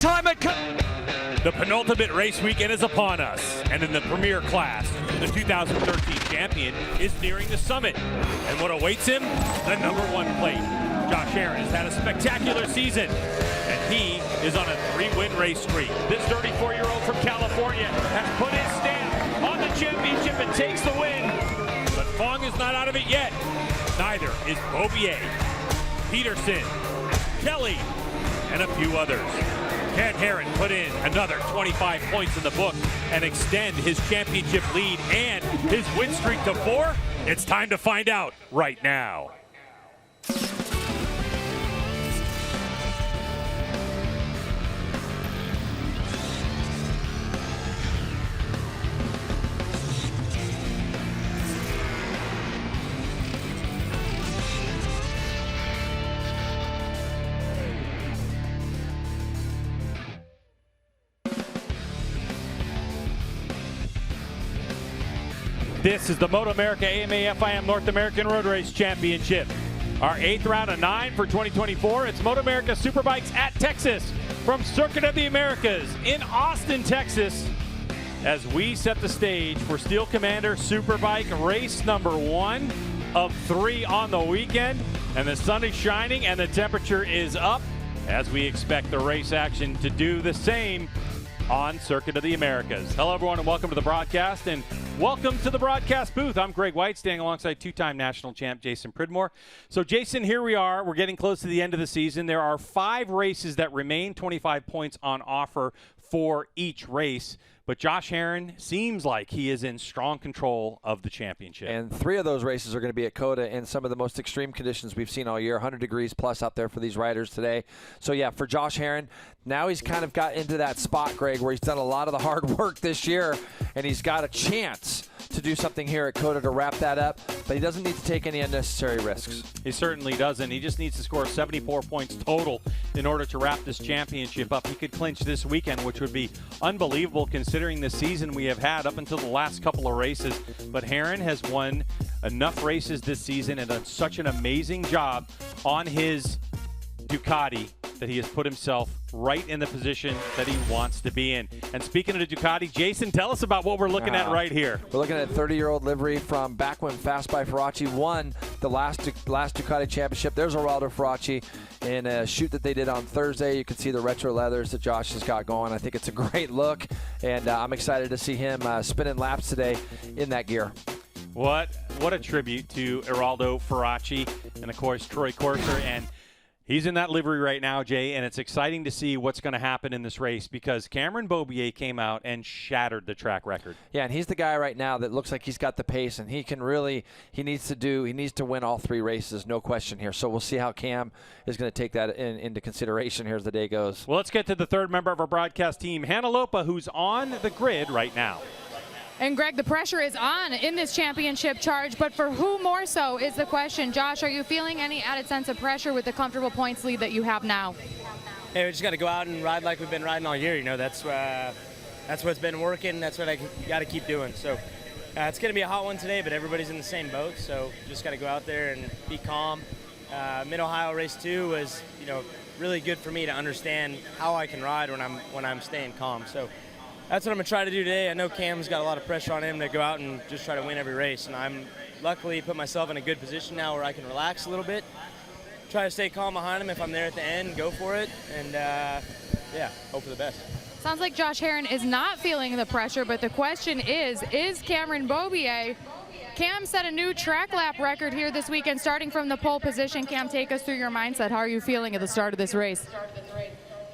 Time it The penultimate race weekend is upon us, and in the premier class, the 2013 champion is nearing the summit. And what awaits him? The #1 plate. Josh Herrin has had a spectacular season, and he is on a 3-win race streak. This 34-year-old from California has put his stamp on the championship and takes the win. But Fong is not out of it yet. Neither is Beaubier, Peterson, Kelly, and a few others. Can Herrin put in another 25 points in the book and extend his championship lead and his win streak to 4? It's time to find out right now. This is the MotoAmerica AMA FIM North American Road Race Championship. Our 8th round of 9 for 2024. It's MotoAmerica Superbikes at Texas from Circuit of the Americas in Austin, Texas, as we set the stage for Steel Commander Superbike race number 1 of 3 on the weekend. And the sun is shining and the temperature is up, as we expect the race action to do the same on Circuit of the Americas. Hello, everyone, and welcome to the broadcast, and welcome to the broadcast booth. I'm Greg White, standing alongside two-time national champ Jason Pridmore. So, Jason, here we are. We're getting close to the end of the season. There are 5 races that remain, 25 points on offer for each race. But Josh Herrin seems like he is in strong control of the championship. And 3 of those races are going to be at COTA in some of the most extreme conditions we've seen all year, 100 degrees plus out there for these riders today. So, yeah, for Josh Herrin, now he's kind of got into that spot, Greg, where he's done a lot of the hard work this year, and he's got a chance to do something here at COTA to wrap that up, but he doesn't need to take any unnecessary risks. He certainly doesn't. He just needs to score 74 points total in order to wrap this championship up. He could clinch this weekend, which would be unbelievable considering the season we have had up until the last couple of races. But Herrin has won enough races this season and done such an amazing job on his Ducati that he has put himself right in the position that he wants to be in. And speaking of the Ducati, Jason, tell us about what we're looking at right here. We're looking at a 30-year-old livery from back when Fast by Ferracci won the last Ducati championship. There's Geraldo Ferracci in a shoot that they did on Thursday. You can see the retro leathers that Josh has got going. I think it's a great look, and I'm excited to see him spinning laps today in that gear. What a tribute to Geraldo Ferracci and, of course, Troy Corser. And he's in that livery right now, Jay, and it's exciting to see what's going to happen in this race because Cameron Beaubier came out and shattered the track record. Yeah, and he's the guy right now that looks like he's got the pace, and he needs to win all 3 races, no question here. So we'll see how Cam is going to take that into consideration here as the day goes. Well, let's get to the 3rd member of our broadcast team, Hannah Lopa, who's on the grid right now. And Greg, the pressure is on in this championship charge, but for who more so is the question. Josh, are you feeling any added sense of pressure with the comfortable points lead that you have now? Hey, we just got to go out and ride like we've been riding all year. You know, that's what's been working. That's what I got to keep doing. So it's going to be a hot one today, but everybody's in the same boat. So just got to go out there and be calm. Mid-Ohio race 2 was, really good for me to understand how I can ride when I'm staying calm. So that's what I'm going to try to do today. I know Cam's got a lot of pressure on him to go out and just try to win every race, and I'm luckily put myself in a good position now where I can relax a little bit, try to stay calm behind him if I'm there at the end, go for it, and hope for the best. Sounds like Josh Herrin is not feeling the pressure, but the question is Cameron Beaubier? Cam set a new track lap record here this weekend, starting from the pole position. Cam, take us through your mindset. How are you feeling at the start of this race?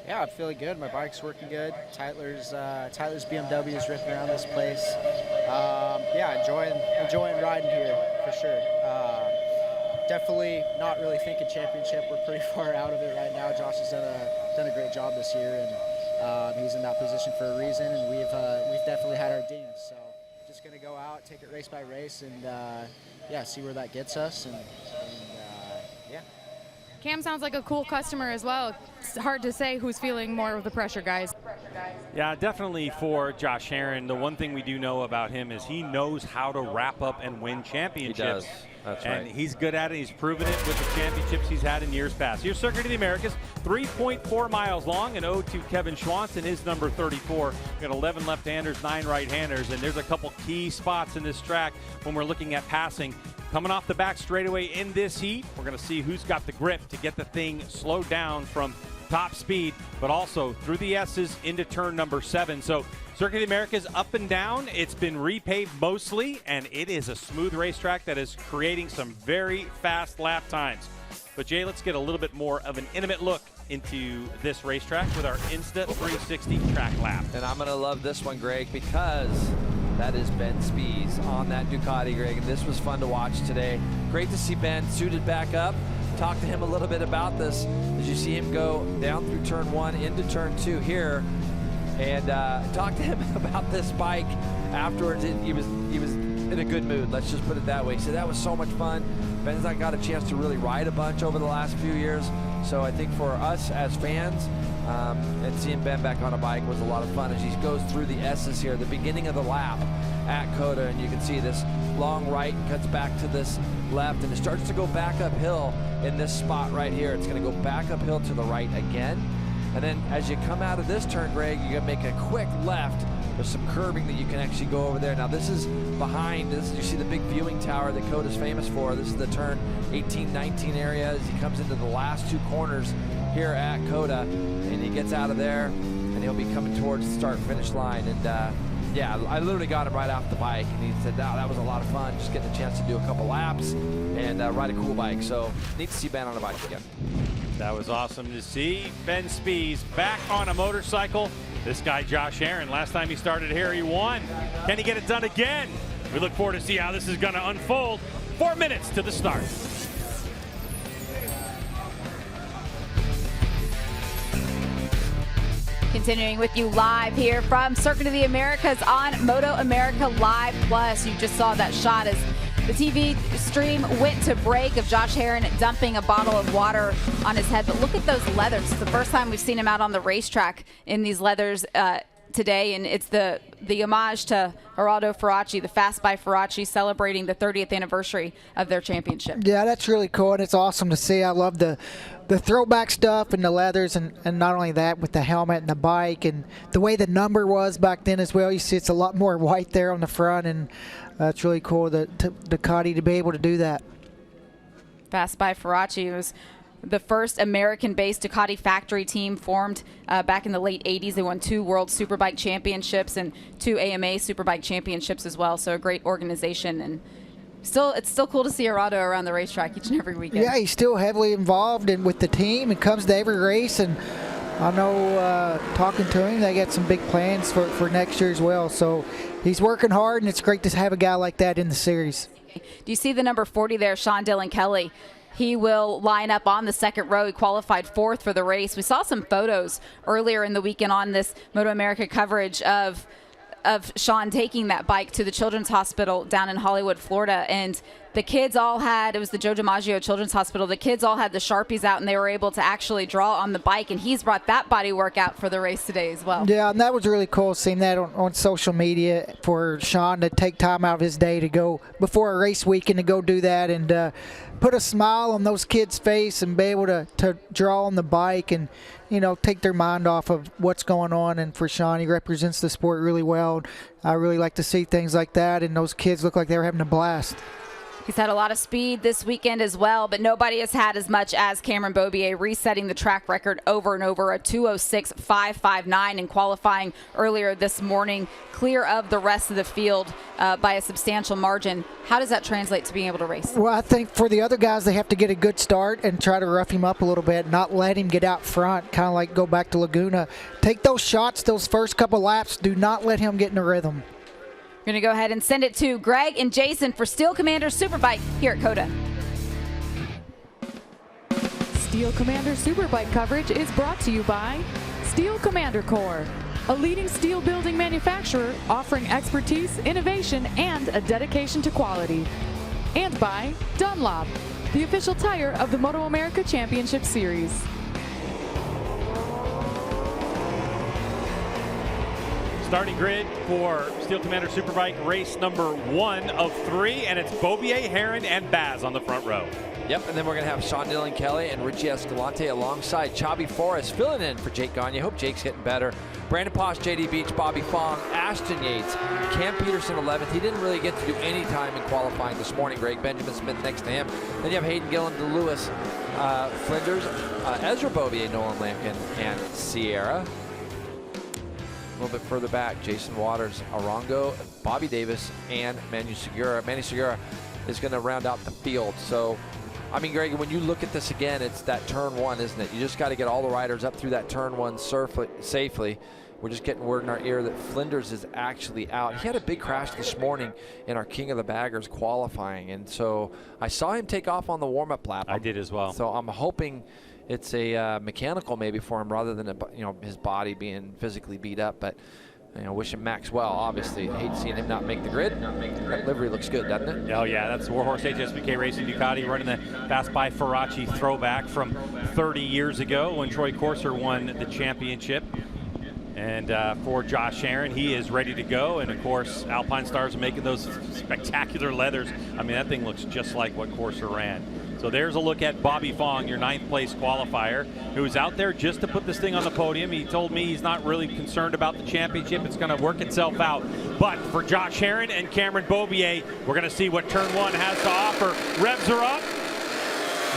Yeah, I'm feeling good. My bike's working good. Tyler's BMW is ripping around this place. Enjoying riding here for sure. Definitely not really thinking championship. We're pretty far out of it right now. Josh has done a great job this year, and he's in that position for a reason. And we've definitely had our dings. So just gonna go out, take it race by race, and see where that gets us. And. Cam sounds like a cool customer as well. It's hard to say who's feeling more of the pressure, guys. Yeah, definitely for Josh Herron. The one thing we do know about him is he knows how to wrap up and win championships. He does. That's right. And he's good at it. He's proven it with the championships he's had in years past. Here's Circuit of the Americas, 3.4 miles long, and ode to Kevin Schwantz and his number 34. We've got 11 left-handers, 9 right-handers, and there's a couple key spots in this track when we're looking at passing. Coming off the back straightaway in this heat, we're going to see who's got the grip to get the thing slowed down from top speed, but also through the S's into turn number 7. So Circuit of the Americas up and down. It's been repaved mostly, and it is a smooth racetrack that is creating some very fast lap times. But Jay, let's get a little bit more of an intimate look into this racetrack with our Insta 360 track lap. And I'm going to love this one, Greg, because that is Ben Spies on that Ducati, Greg. And this was fun to watch today. Great to see Ben suited back up. Talk to him a little bit about this as you see him go down through turn 1 into turn 2 here. And talk to him about this bike afterwards. He was in a good mood, let's just put it that way. He said that was so much fun. Ben's not got a chance to really ride a bunch over the last few years, so I think for us as fans and seeing Ben back on a bike was a lot of fun as he goes through the S's here, the beginning of the lap at COTA, and you can see this long right cuts back to this left, and it starts to go back uphill in this spot right here. It's going to go back uphill to the right again. And then as you come out of this turn, Greg, you're going to make a quick left. There's some curbing that you can actually go over there. Now this is behind, you see the big viewing tower that COTA's famous for. This is the turn 18, 19 area as he comes into the last 2 corners here at COTA. And he gets out of there and he'll be coming towards the start-finish line. And yeah, I literally got him right off the bike and he said, oh, that was a lot of fun, just getting a chance to do a couple laps and ride a cool bike. So neat to see Ben on a bike again. That was awesome to see. Ben Spies back on a motorcycle. This guy, Josh Herron, last time he started here, he won. Can he get it done again? We look forward to see how this is going to unfold. 4 minutes to the start. Continuing with you live here from Circuit of the Americas on MotoAmerica Live Plus. You just saw that shot as the TV stream went to break of Josh Herron dumping a bottle of water on his head. But look at those leathers. It's the first time we've seen him out on the racetrack in these leathers today, and it's the homage to Geraldo Faraci, the Fast by Faraci, celebrating the 30th anniversary of their championship. Yeah, that's really cool, and it's awesome to see. I love the throwback stuff and the leathers, and not only that, with the helmet and the bike and the way the number was back then as well. You see it's a lot more white there on the front, and it's really cool that Ducati to be able to do that. Fast by Faraci was the first American-based Ducati factory team formed back in the late 80s. They won 2 World Superbike Championships and 2 AMA Superbike Championships as well, so a great organization. And it's still cool to see Geraldo around the racetrack each and every weekend. Yeah, he's still heavily involved with the team and comes to every race. And I know talking to him, they got some big plans for next year as well. So he's working hard, and it's great to have a guy like that in the series. Do you see the number 40 there, Sean Dillon Kelly? He will line up on the second row. He qualified 4th for the race. We saw some photos earlier in the weekend on this MotoAmerica coverage of Sean taking that bike to the Children's Hospital down in Hollywood, Florida. And the kids all had, it was the Joe DiMaggio Children's Hospital, the kids all had the Sharpies out and they were able to actually draw on the bike. And he's brought that body work out for the race today as well. Yeah, and that was really cool seeing that on social media for Sean to take time out of his day to go before a race weekend to go do that and put a smile on those kids' face and be able to draw on the bike and, you know, take their mind off of what's going on. And for Sean, he represents the sport really well. I really like to see things like that, and those kids look like they were having a blast. He's had a lot of speed this weekend as well, but nobody has had as much as Cameron Beaubier, resetting the track record over and over, a 2:06.559 in qualifying earlier this morning, clear of the rest of the field by a substantial margin. How does that translate to being able to race? Well, I think for the other guys, they have to get a good start and try to rough him up a little bit, not let him get out front, kind of like go back to Laguna. Take those shots, those first couple laps. Do not let him get in a rhythm. We're going to go ahead and send it to Greg and Jason for Steel Commander Superbike here at COTA. Steel Commander Superbike coverage is brought to you by Steel Commander Corps, a leading steel building manufacturer offering expertise, innovation, and a dedication to quality. And by Dunlop, the official tire of the MotoAmerica Championship Series. Starting grid for Steel Commander Superbike race number 1 of 3, and it's Beaubier, Herrin, and Baz on the front row. Yep, and then we're going to have Sean Dillon Kelly and Richie Escalante alongside Chavi Forrest filling in for Jake Gagne. Hope Jake's getting better. Brandon Posh, JD Beach, Bobby Fong, Ashton Yates, Cam Peterson 11th. He didn't really get to do any time in qualifying this morning, Greg. Benjamin Smith next to him. Then you have Hayden Gillen, DeLewis, Flinders, Ezra Beaubier, Nolan Lampkin, and Sierra. A little bit further back, Jason Waters, Arango, Bobby Davis, and Manu Segura. Manny Segura is going to round out the field. So, I mean, Greg, when you look at this again, it's that turn 1, isn't it? You just got to get all the riders up through that turn 1 safely. We're just getting word in our ear that Flinders is actually out. He had a big crash this morning in our King of the Baggers qualifying, and so I saw him take off on the warm-up lap. I did as well. So I'm hoping it's a mechanical maybe for him rather than his body being physically beat up. But wish him Max well. Obviously, hate seeing him not make the grid. That livery looks good, doesn't it? Oh yeah, that's Warhorse HSBK Racing Ducati running the Fast by Faraci throwback from 30 years ago when Troy Corser won the championship. And for Josh Herrin, he is ready to go. And of course, Alpine Stars are making those spectacular leathers. I mean, that thing looks just like what Corser ran. So there's a look at Bobby Fong, your 9th place qualifier, who's out there just to put this thing on the podium. He told me he's not really concerned about the championship. It's going to work itself out. But for Josh Herrin and Cameron Beaubier, we're going to see what turn 1 has to offer. Revs are up.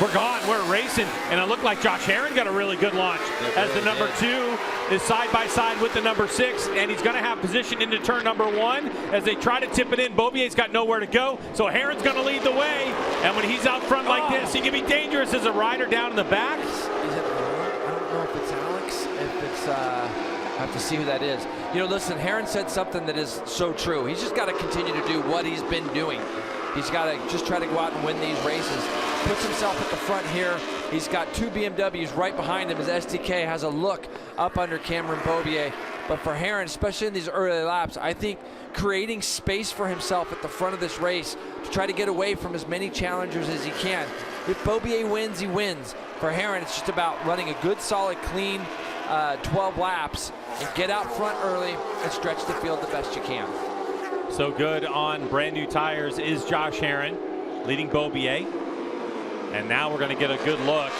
We're gone. We're racing. And it looked like Josh Herrin got a really good launch as the number 2 is side by side with the number 6, and he's going to have position into turn number 1 as they try to tip it in. Beaubier's got nowhere to go, so Herrin's going to lead the way. And when he's out front like this, he can be dangerous as a rider down in the back. I don't know if it's Alex, if it's, I have to see who that is. Listen, Herrin said something that is so true. He's just got to continue to do what he's been doing. He's got to just try to go out and win these races. Puts himself at the front here. He's got 2 BMWs right behind him as STK has a look up under Cameron Beaubier. But for Herrin, especially in these early laps, I think creating space for himself at the front of this race to try to get away from as many challengers as he can. If Beaubier wins, he wins. For Herrin, it's just about running a good, solid, clean 12 laps and get out front early and stretch the field the best you can. So good on brand new tires is Josh Herrin, leading Beaubier. And now we're going to get a good look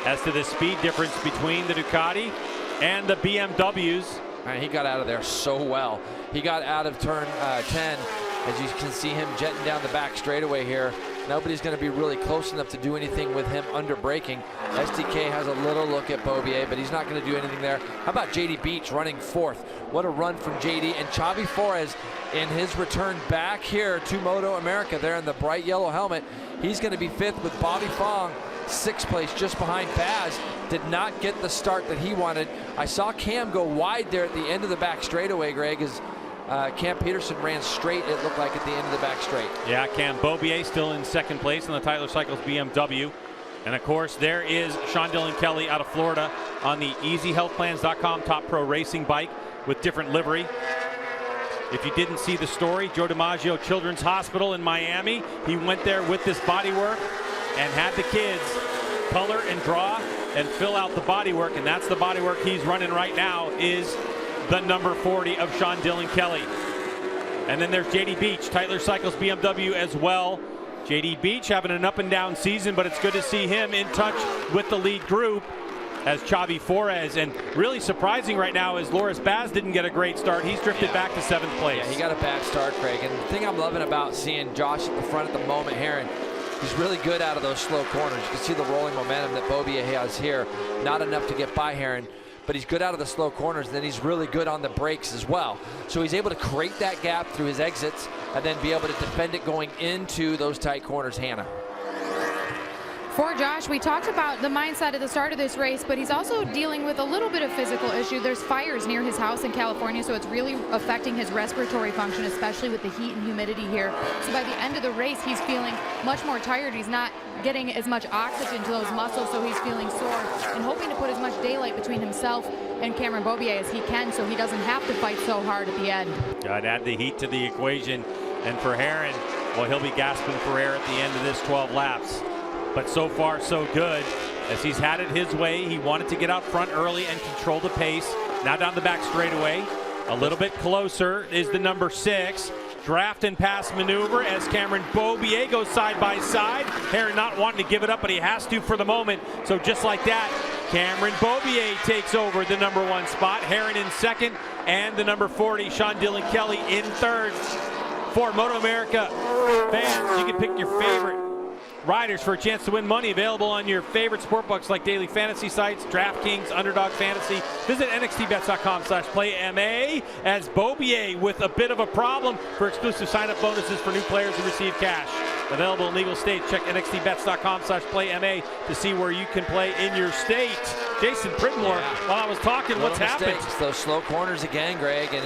as to the speed difference between the Ducati and the BMWs. He got out of there so well. He got out of turn 10. As you can see him jetting down the back straightaway here. Nobody's going to be really close enough to do anything with him under braking. SDK has a little look at Beaubier, but he's not going to do anything there. How about JD Beach running 4th? What a run from JD. And Chavi Forez in his return back here to MotoAmerica there in the bright yellow helmet. He's going to be 5th with Bobby Fong, 6th place just behind Baz. Did not get the start that he wanted. I saw Cam go wide there at the end of the back straightaway, Greg, as Cam Peterson ran straight, it looked like, at the end of the back straight. Yeah, Cam Beaubier still in 2nd place in the Tyler Cycles BMW. And of course, there is Sean Dillon Kelly out of Florida on the EasyHealthPlans.com Top Pro Racing bike with different livery. If you didn't see the story, Joe DiMaggio Children's Hospital in Miami, he went there with this bodywork and had the kids color and draw and fill out the bodywork, and that's the bodywork he's running right now, is the number 40 of Sean Dillon Kelly. And then there's JD Beach, Tyler Cycles BMW as well. JD Beach having an up and down season, but it's good to see him in touch with the lead group as Chavi Forez. And really surprising right now is Loris Baz didn't get a great start. He's drifted back to 7th place. Yeah, he got a bad start, Craig. And the thing I'm loving about seeing Josh at the front at the moment, Herrin, he's really good out of those slow corners. You can see the rolling momentum that Beaubier has here. Not enough to get by Herrin, but he's good out of the slow corners, and then he's really good on the brakes as well. So he's able to create that gap through his exits and then be able to defend it going into those tight corners. Hannah. For Josh, we talked about the mindset at the start of this race, but he's also dealing with a little bit of physical issue. There's fires near his house in California, so it's really affecting his respiratory function, especially with the heat and humidity here. So by the end of the race, he's feeling much more tired. He's not getting as much oxygen to those muscles, so he's feeling sore and hoping to put as much daylight between himself and Cameron Beaubier as he can, so he doesn't have to fight so hard at the end. Got to add the heat to the equation. And for Herrin, well, he'll be gasping for air at the end of this 12 laps. but so far so good. As he's had it his way, he wanted to get out front early and control the pace. Now down the back straightaway. A little bit closer is the number 6. Draft and pass maneuver as Cameron Beaubier goes side by side. Herron not wanting to give it up, but he has to for the moment. So just like that, Cameron Beaubier takes over the number 1 spot. Herron in second, and the number 40, Sean Dillon Kelly, in third. For MotoAmerica fans, you can pick your favorite riders for a chance to win money, available on your favorite sportbooks like daily fantasy sites, DraftKings, Underdog Fantasy. Visit nxtbets.com/playma as Beaubier with a bit of a problem for exclusive sign-up bonuses for new players who receive cash. Available in legal states. Check nxtbets.com/playma to see where you can play in your state. Jason Pridmore, while I was talking, what's happened? Those slow corners again, Greg, and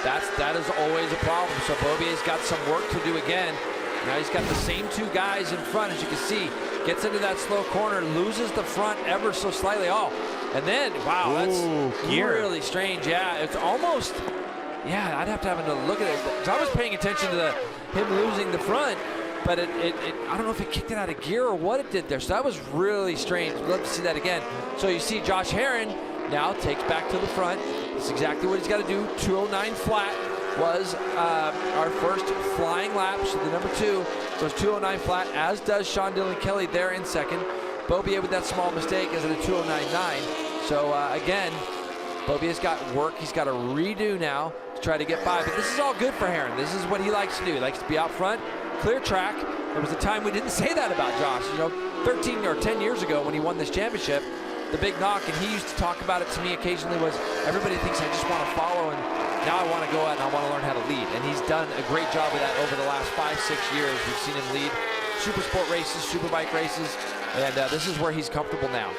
that is always a problem. So Beaubier's got some work to do again. Now he's got the same 2 guys in front, as you can see. Gets into that slow corner, loses the front ever so slightly. Oh, and then, wow, that's really strange. Yeah, it's almost, I'd have to have a look at it. So I was paying attention to him losing the front, but it I don't know if it kicked it out of gear or what it did there. So that was really strange. We'd love to see that again. So you see Josh Herron now takes back to the front. That's exactly what he's got to do. 209 flat was our first flying lap. So the number 2 goes 209 flat, as does Sean Dillon Kelly there in second. Beaubier with that small mistake is at a 209.9. So again, Beaubier's got work he's got to redo now to try to get by. But this is all good for Herron. This is what he likes to do. He likes to be out front, clear track. There was a time we didn't say that about Josh. 13 or 10 years ago when he won this championship, the big knock, and he used to talk about it to me occasionally, was everybody thinks I just want to follow, and now I want to go out and I want to learn how to lead. And he's done a great job of that over the last 5-6 years. We've seen him lead super sport races, superbike races, and this is where he's comfortable now.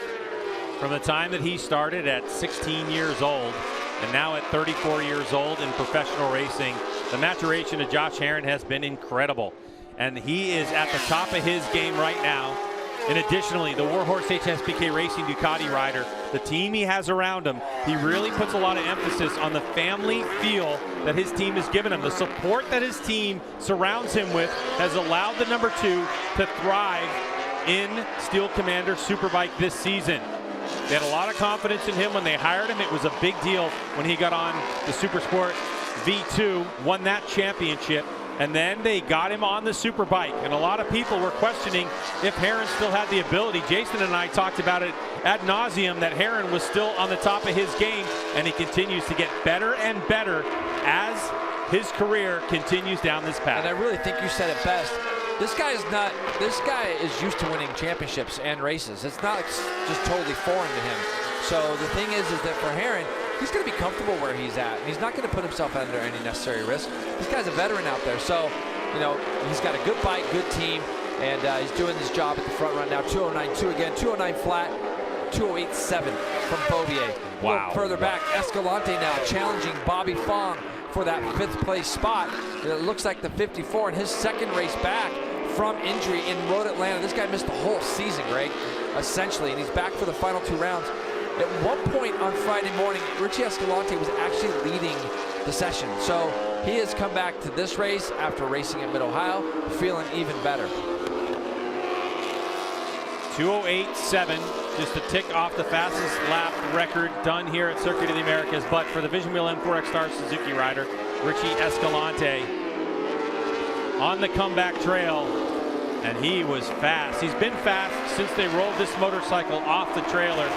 From the time that he started at 16 years old and now at 34 years old in professional racing, the maturation of Josh Herron has been incredible. And he is at the top of his game right now. And additionally, the Warhorse HSBK Racing Ducati rider, the team he has around him, he really puts a lot of emphasis on the family feel that his team has given him. The support that his team surrounds him with has allowed the number 2 to thrive in Steel Commander Superbike this season. They had a lot of confidence in him when they hired him. It was a big deal when he got on the Supersport V2, won that championship. And then they got him on the Superbike. And a lot of people were questioning if Herron still had the ability. Jason and I talked about it ad nauseum, that Herron was still on the top of his game, and he continues to get better and better as his career continues down this path. And I really think you said it best. This guy is used to winning championships and races. It's not just totally foreign to him. So the thing is that for Herron, he's going to be comfortable where he's at. And he's not going to put himself under any necessary risk. This guy's a veteran out there. So, he's got a good bike, good team, and he's doing his job at the front run now. 209.2 again, 209 flat, 208.7 from Beaubier. Wow. Further back, Escalante now challenging Bobby Fong for that 5th place spot. It looks like the 54 in his second race back from injury in Road Atlanta. This guy missed the whole season, Greg, essentially, and he's back for the final 2 rounds. At one point on Friday morning, Richie Escalante was actually leading the session. So he has come back to this race after racing at Mid-Ohio, feeling even better. 208.7, just a tick off the fastest lap record done here at Circuit of the Americas. But for the Vision Wheel M4 X-Star Suzuki rider, Richie Escalante on the comeback trail. And he was fast. He's been fast since they rolled this motorcycle off the trailer.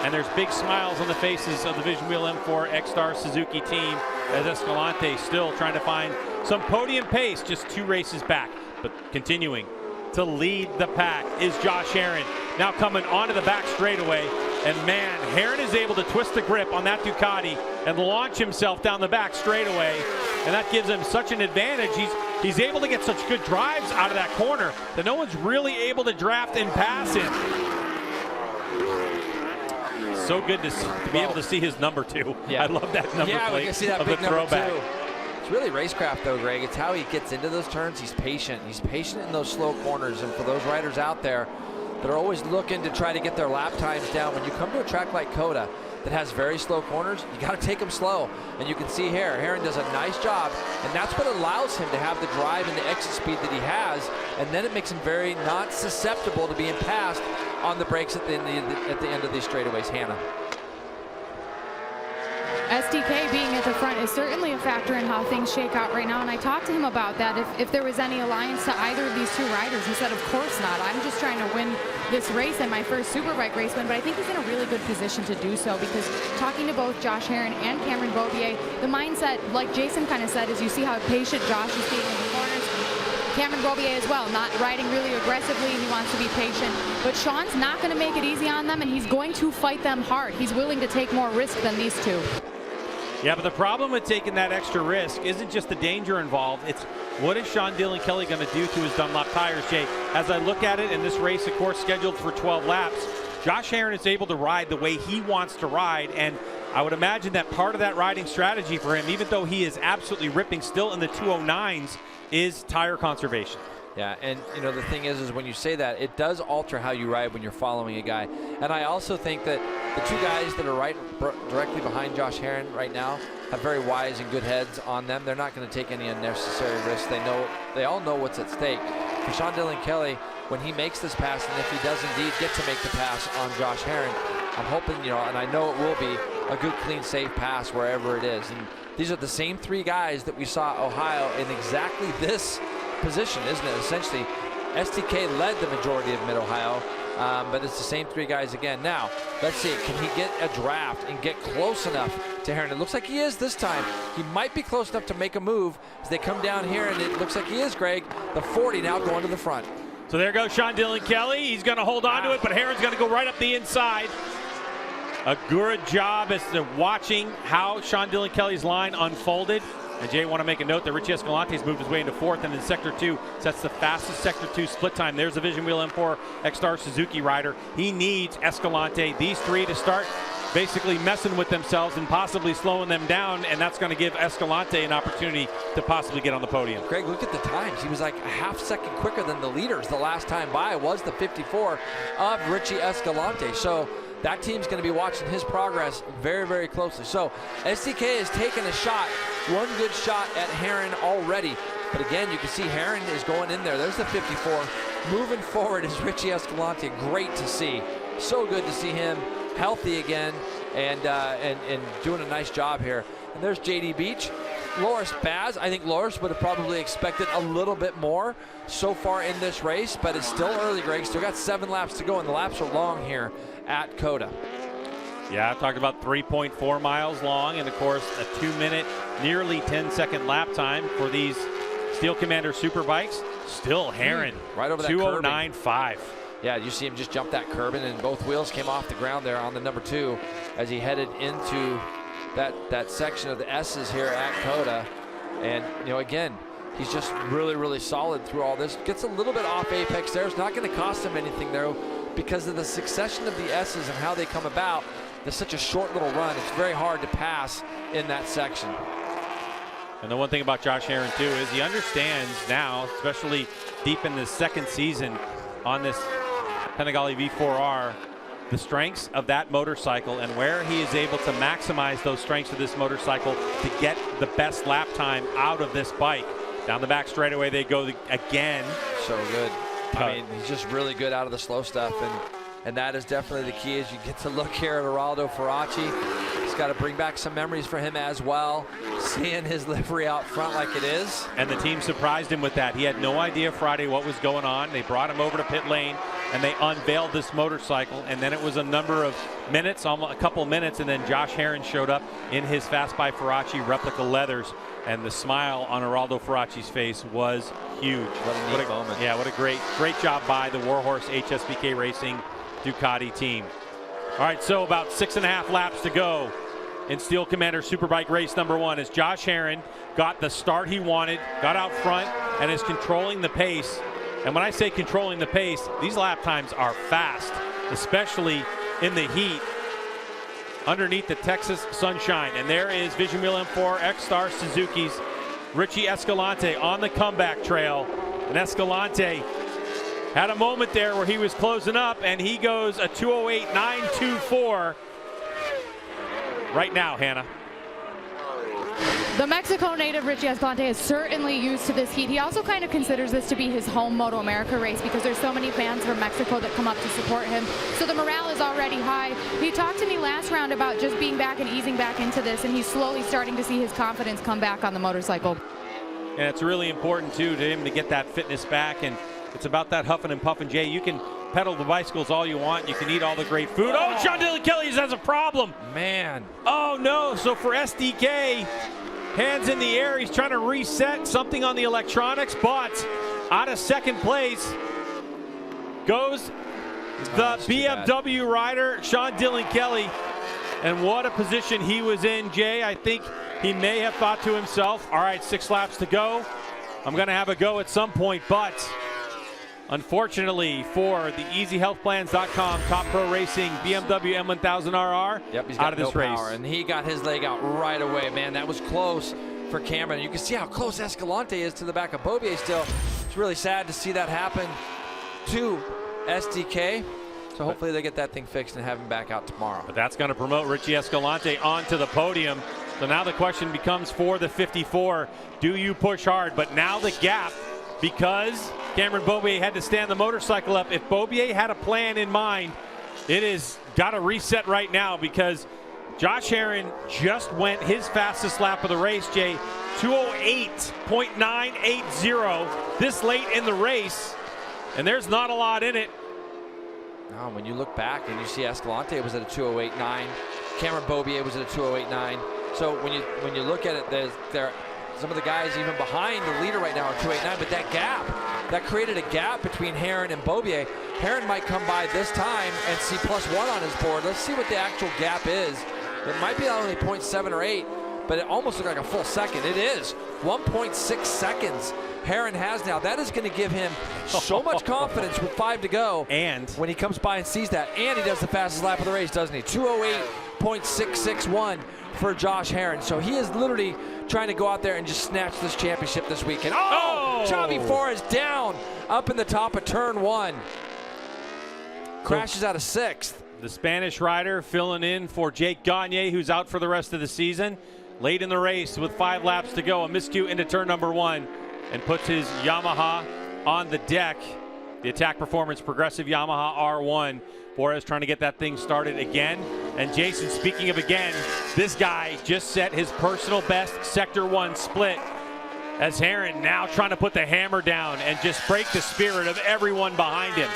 And there's big smiles on the faces of the Vision Wheel M4 X-Star Suzuki team as Escalante still trying to find some podium pace, just 2 races back. But continuing to lead the pack is Josh Herron. Now coming onto the back straightaway. And man, Herron is able to twist the grip on that Ducati and launch himself down the back straightaway. And that gives him such an advantage. He's able to get such good drives out of that corner that no one's really able to draft and pass him. So good to be able to see his number 2. Yeah. I love that number plate. We can see that of big the throwback. Number 2. It's really racecraft though, Greg. It's how he gets into those turns. He's patient. He's patient in those slow corners. And for those riders out there that are always looking to try to get their lap times down, when you come to a track like COTA, that has very slow corners, you got to take them slow. And you can see here, Herrin does a nice job, and that's what allows him to have the drive and the exit speed that he has, and then it makes him very not susceptible to being passed on the brakes at the end of these straightaways. Hannah. SDK being at the front is certainly a factor in how things shake out right now, and I talked to him about that, if there was any alliance to either of these two riders. He said, of course not. I'm just trying to win this race and my first Superbike race win, but I think he's in a really good position to do so, because talking to both Josh Herrin and Cameron Beaubier, the mindset, like Jason kind of said, is you see how patient Josh is being in the corners. Cameron Beaubier as well, not riding really aggressively. He wants to be patient. But Sean's not going to make it easy on them, and he's going to fight them hard. He's willing to take more risk than these two. Yeah, but the problem with taking that extra risk isn't just the danger involved. It's what is Sean Dillon Kelly going to do to his Dunlop tires, Jay? As I look at it, in this race, of course, scheduled for 12 laps, Josh Herrin is able to ride the way he wants to ride, and I would imagine that part of that riding strategy for him, even though he is absolutely ripping still in the 209s, is tire conservation. Yeah, and you know, the thing is when you say that, it does alter how you ride when you're following a guy. And I also think that the two guys that are right directly behind Josh Herrin right now have very wise and good heads on them. They're not going to take any unnecessary risks. They all know what's at stake. For Sean Dillon Kelly, when he makes this pass, and if he does indeed get to make the pass on Josh Herrin, I'm hoping, you know, and I know it will be a good, clean, safe pass wherever it is. And these are the same three guys that we saw Ohio in exactly this position, isn't it? Essentially, STK led the majority of Mid-Ohio, but it's the same three guys again. Now, let's see, can he get a draft and get close enough to Herrin? It looks like he is this time. He might be close enough to make a move as they come down here, and it looks like he is, Greg. The 40 now going to the front. So there goes Sean Dillon Kelly. He's going to hold on to it, but Herrin's going to go right up the inside. A good job as to watching how Sean Dillon Kelly's line unfolded. And Jay, want to make a note that Richie Escalante's moved his way into fourth, and in Sector 2 sets the fastest Sector 2 split time. There's the Vision Wheel M4 X-Star Suzuki rider. He needs Escalante, these three, to start basically messing with themselves and possibly slowing them down, and that's going to give Escalante an opportunity to possibly get on the podium. Greg, look at the times. He was like a half second quicker than the leaders. The last time by was the 54 of Richie Escalante. So that team's going to be watching his progress very, very closely. So SDK has taken a shot, one good shot at Herrin already. But again, you can see Herrin is going in there. There's the 54. Moving forward is Richie Escalante. Great to see. So good to see him healthy again and doing a nice job here. And there's JD Beach. Loris Baz, I think Loris would have probably expected a little bit more so far in this race, but it's still early, Greg. Still got 7 laps to go, and the laps are long here at COTA. Yeah, I talked about 3.4 miles long, and of course a 2-minute, nearly 10-second lap time for these Steel Commander Superbikes. Still Herrin, right over that 209.5. Yeah, you see him just jump that curbing, and both wheels came off the ground there on the number 2 as he headed into that section of the S's here at COTA. And, you know, again, he's just really, really solid through all this. Gets a little bit off apex there. It's not going to cost him anything, though, because of the succession of the S's and how they come about. There's such a short little run. It's very hard to pass in that section. And the one thing about Josh Herrin, too, is he understands now, especially deep in the second season on this Panigale V4R, the strengths of that motorcycle and where he is able to maximize those strengths of this motorcycle to get the best lap time out of this bike. Down the back straightaway they go again. So good. I mean, he's just really good out of the slow stuff, and that is definitely the key as you get to look here at Geraldo Faraci. He's got to bring back some memories for him as well, seeing his livery out front like it is. And the team surprised him with that. He had no idea Friday what was going on. They brought him over to pit lane, and they unveiled this motorcycle, and then it was a number of minutes, almost a couple minutes, and then Josh Herrin showed up in his Fast by Faraci replica leathers, and the smile on Geraldo Faraci's face was huge. What a neat moment. Yeah, what a great job by the Warhorse HSBK Racing Ducati team. All right, so about 6.5 laps to go in Steel Commander Superbike race number 1 as Josh Herrin got the start he wanted, got out front, and is controlling the pace. And when I say controlling the pace, these lap times are fast, especially in the heat underneath the Texas sunshine. And there is Vision Wheel M4 X-Star Suzuki's Richie Escalante on the comeback trail. And Escalante had a moment there where he was closing up, and he goes a 208.924. right now, Hannah. The Mexico native Richie Escalante is certainly used to this heat. He also kind of considers this to be his home MotoAmerica race because there's so many fans from Mexico that come up to support him. So the morale is already high. He talked to me last round about just being back and easing back into this, and he's slowly starting to see his confidence come back on the motorcycle. And it's really important, too, to him to get that fitness back. And it's about that huffing and puffing, Jay. You can pedal the bicycles all you want. You can eat all the great food. Oh, Sean Dylan Kelly has a problem. Man. Oh, no. So for SDK, hands in the air. He's trying to reset something on the electronics, but out of second place goes the BMW rider, Sean Dylan Kelly. And what a position he was in, Jay. I think he may have thought to himself, all right, 6 laps to go. I'm going to have a go at some point, but unfortunately for the EasyHealthPlans.com Top Pro Racing BMW M1000RR, yep, he's got out of this race. Power, and he got his leg out right away, man. That was close for Cameron. You can see how close Escalante is to the back of Beaubier still. It's really sad to see that happen to SDK. So hopefully they get that thing fixed and have him back out tomorrow. But that's going to promote Richie Escalante onto the podium. So now the question becomes for the 54, do you push hard? But now the gap, because Cameron Beaubier had to stand the motorcycle up. If Beaubier had a plan in mind, it is got to reset right now because Josh Herrin just went his fastest lap of the race, Jay, 208.980 this late in the race, and there's not a lot in it. No, when you look back and you see Escalante was at a 208.9, Cameron Beaubier was at a 208.9. So when you look at it, there some of the guys even behind the leader right now are 289, but that gap, that created a gap between Herrin and Beaubier. Herrin might come by this time and see +1 on his board. Let's see what the actual gap is. It might be only 0.7 or 8, but it almost looked like a full second. It is 1.6 seconds Herrin has now. That is going to give him so much confidence with 5 to go. And when he comes by and sees that, and he does the fastest lap of the race, doesn't he? 208.661 for Josh Herrin. So he is literally trying to go out there and just snatch this championship this weekend. Oh! Xavi Flores down up in the top of turn 1. Crashes out of 6th. The Spanish rider filling in for Jake Gagne, who's out for the rest of the season. Late in the race with 5 laps to go, a miscue into turn number 1 and puts his Yamaha on the deck. The Attack Performance Progressive Yamaha R1. Flores trying to get that thing started again. And Jason, speaking of again, this guy just set his personal best Sector 1 split as Herrin now trying to put the hammer down and just break the spirit of everyone behind him.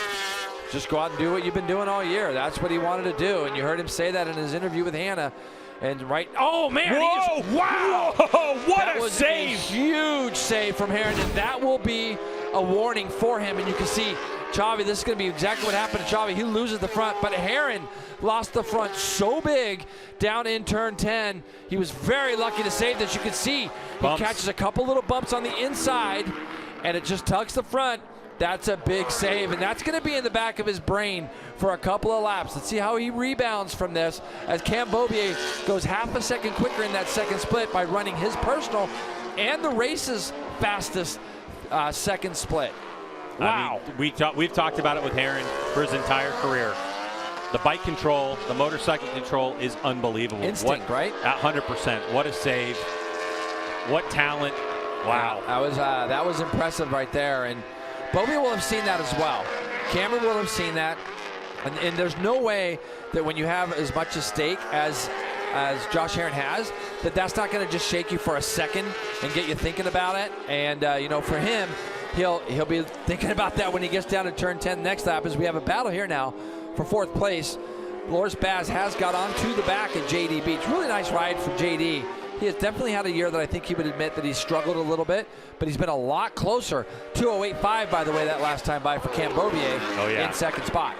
Just go out and do what you've been doing all year. That's what he wanted to do, and you heard him say that in his interview with Hannah. And oh man! Whoa! Wow! What a save! A huge save from Herrin, and that will be a warning for him. And you can see Xavi. This is going to be exactly what happened to Xavi. He loses the front, but Herrin lost the front so big down in turn 10. He was very lucky to save this. You can see he catches a couple little bumps on the inside, and it just tugs the front. That's a big save, and that's going to be in the back of his brain for a couple of laps. Let's see how he rebounds from this as Cam Beaubier goes half a second quicker in that second split by running his personal and the race's fastest second split. Wow. I mean, we've talked about it with Herrin for his entire career. The bike control, the motorcycle control is unbelievable. Instinct, right? 100%. What a save. What talent. Wow. That was impressive right there. And Beaubier will have seen that as well. Cameron will have seen that. And there's no way that when you have as much at stake as Josh Herrin has, that's not going to just shake you for a second and get you thinking about it. And, for him, he'll be thinking about that when he gets down to turn 10 next lap, as we have a battle here now for 4th place. Loris Baz has got onto the back at JD Beach. Really nice ride for JD. He has definitely had a year that I think he would admit that he struggled a little bit, but he's been a lot closer. 208.5, by the way, that last time by for Cam Beaubier in second spot.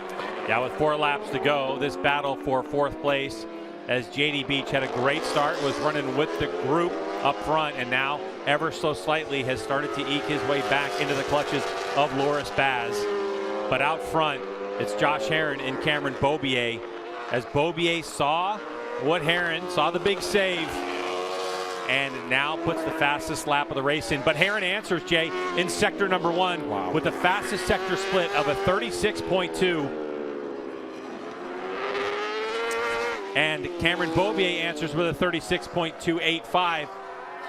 Yeah, with 4 laps to go, this battle for 4th place as JD Beach had a great start, was running with the group up front, and now ever so slightly has started to eke his way back into the clutches of Loris Baz. But out front, it's Josh Herrin and Cameron Beaubier, as Beaubier saw what Herrin saw, the big save, and now puts the fastest lap of the race in. But Herrin answers, Jay, in sector number 1 with the fastest sector split of a 36.2. And Cameron Beaubier answers with a 36.285.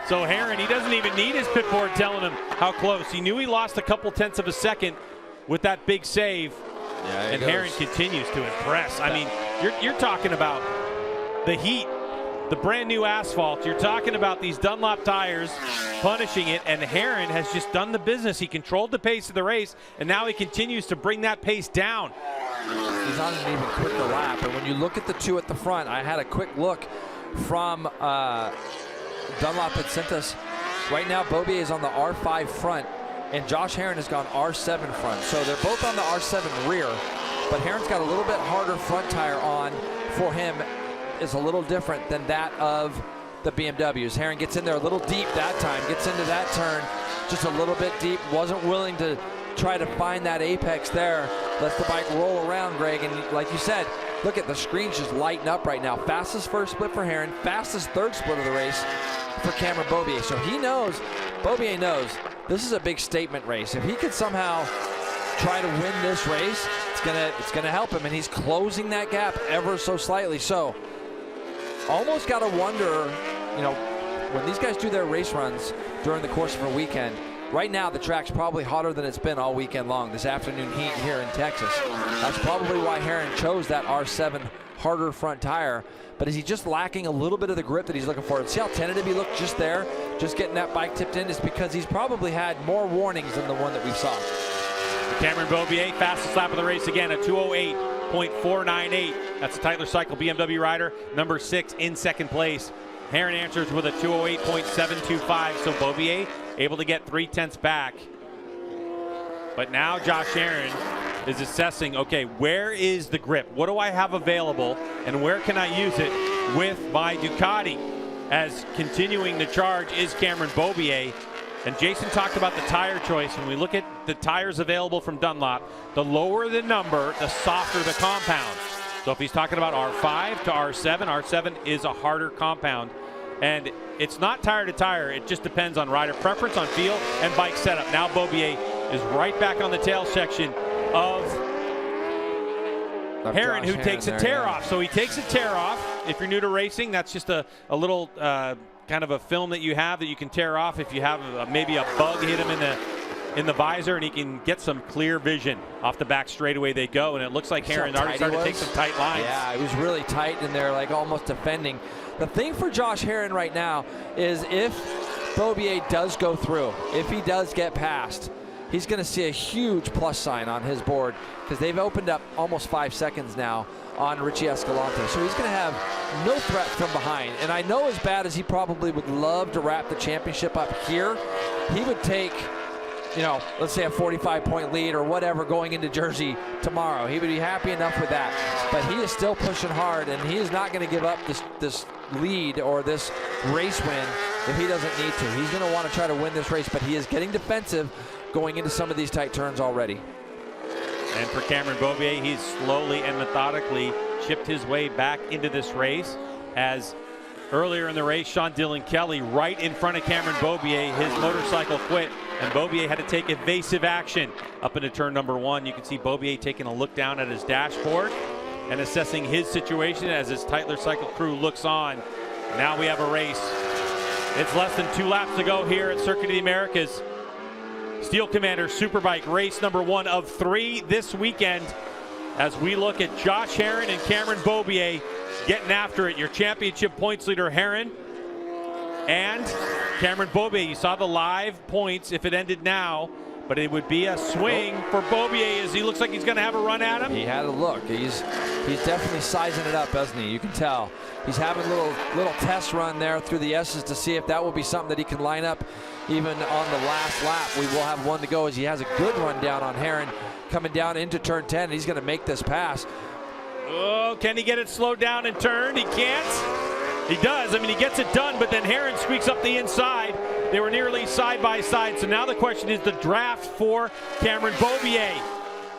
So Herrin, he doesn't even need his pit board telling him how close. He knew he lost a couple tenths of a second with that big save. Yeah, and Herrin continues to impress. I mean, you're talking about the heat, the brand new asphalt. You're talking about these Dunlop tires punishing it, and Herrin has just done the business. He controlled the pace of the race, and now he continues to bring that pace down. He's on an even quicker lap, and when you look at the two at the front, I had a quick look from Dunlop had sent us. Right now, Beaubier is on the R5 front, and Josh Herrin has gone R7 front. So they're both on the R7 rear, but Herrin's got a little bit harder front tire on for him. Is a little different than that of the BMWs. Herrin gets in there a little deep that time, gets into that turn just a little bit deep, wasn't willing to try to find that apex there, lets the bike roll around, Greg, and like you said, look at the screens just lighting up right now. Fastest first split for Herrin, fastest third split of the race for Cameron Beaubier. So he knows, Beaubier knows, this is a big statement race. If he could somehow try to win this race, it's gonna help him, and he's closing that gap ever so slightly. So almost got to wonder, you know, when these guys do their race runs during the course of a weekend, right now the track's probably hotter than it's been all weekend long, this afternoon heat here in Texas. That's probably why Herrin chose that R7 harder front tire. But is he just lacking a little bit of the grip that he's looking for? See how tentative he looked just there, just getting that bike tipped in? Is because he's probably had more warnings than the one that we saw. Cameron Beaubier, fastest lap of the race again, a 2:08.498. That's a Tyler Cycle BMW rider, number 6 in second place. Herrin answers with a 2:08.725. So Beaubier able to get 3/10 back. But now Josh Herrin is assessing, okay, where is the grip? What do I have available, and where can I use it with my Ducati? As continuing the charge is Cameron Beaubier. And Jason talked about the tire choice. When we look at the tires available from Dunlop, the lower the number, the softer the compound. So if he's talking about R5 to R7, R7 is a harder compound. And it's not tire to tire. It just depends on rider preference, on feel, and bike setup. Now Beaubier is right back on the tail section of Herrin, who takes a tear off. So he takes a tear off. If you're new to racing, that's just a little kind of a film that you have that you can tear off if you have maybe a bug hit him in the visor, and he can get some clear vision off the back straightaway they go. And it looks like Herrin already started to take some tight lines. Yeah, it was really tight in there, like almost defending. The thing for Josh Herrin right now is if Beaubier does go through, if he does get past, he's going to see a huge plus sign on his board, because they've opened up almost 5 seconds now on Richie Escalante. So he's going to have no threat from behind. And I know, as bad as he probably would love to wrap the championship up here, he would take, you know, let's say a 45-point lead or whatever going into Jersey tomorrow. He would be happy enough with that. But he is still pushing hard, and he is not going to give up this lead or this race win if he doesn't need to. He's going to want to try to win this race, but he is getting defensive going into some of these tight turns already. And for Cameron Beaubier, he's slowly and methodically chipped his way back into this race, as earlier in the race, Sean Dillon Kelly right in front of Cameron Beaubier, his motorcycle quit, and Beaubier had to take evasive action up into turn number 1. You can see Beaubier taking a look down at his dashboard and assessing his situation as his Tyler Cycle crew looks on. Now we have a race. It's less than 2 laps to go here at Circuit of the Americas. Steel Commander Superbike race number 1 of 3 this weekend, as we look at Josh Herrin and Cameron Beaubier getting after it. Your championship points leader Herrin and Cameron Beaubier. You saw the live points if it ended now, but it would be a swing for Beaubier as he looks like he's going to have a run at him. He had a look. He's definitely sizing it up, doesn't he? You can tell. He's having a little test run there through the S's to see if that will be something that he can line up even on the last lap. We will have one to go, as he has a good run down on Herrin coming down into turn 10. He's going to make this pass. Oh, can he get it slowed down and turned? He can't. He does. I mean, he gets it done, but then Herrin squeaks up the inside. They were nearly side by side. So now the question is the draft for Cameron Beaubier.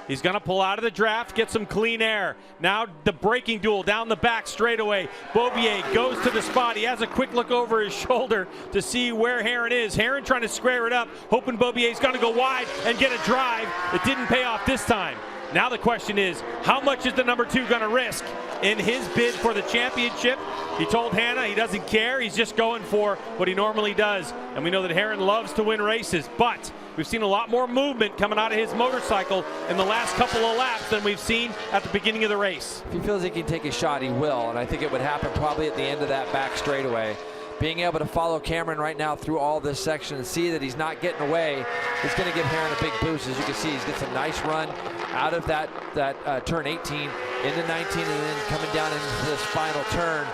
He's going to pull out of the draft, get some clean air. Now the braking duel down the back straightaway. Beaubier goes to the spot. He has a quick look over his shoulder to see where Herrin is. Herrin trying to square it up, hoping Beaubier's going to go wide and get a drive. It didn't pay off this time. Now the question is, how much is the number 2 going to risk in his bid for the championship? He told Hannah he doesn't care. He's just going for what he normally does. And we know that Herrin loves to win races, but we've seen a lot more movement coming out of his motorcycle in the last couple of laps than we've seen at the beginning of the race. If he feels he can take a shot, he will, and I think it would happen probably at the end of that back straightaway. Being able to follow Cameron right now through all this section and see that he's not getting away is going to give Herrin a big boost. As you can see, he gets a nice run out of that turn 18 into 19, and then coming down into this final turn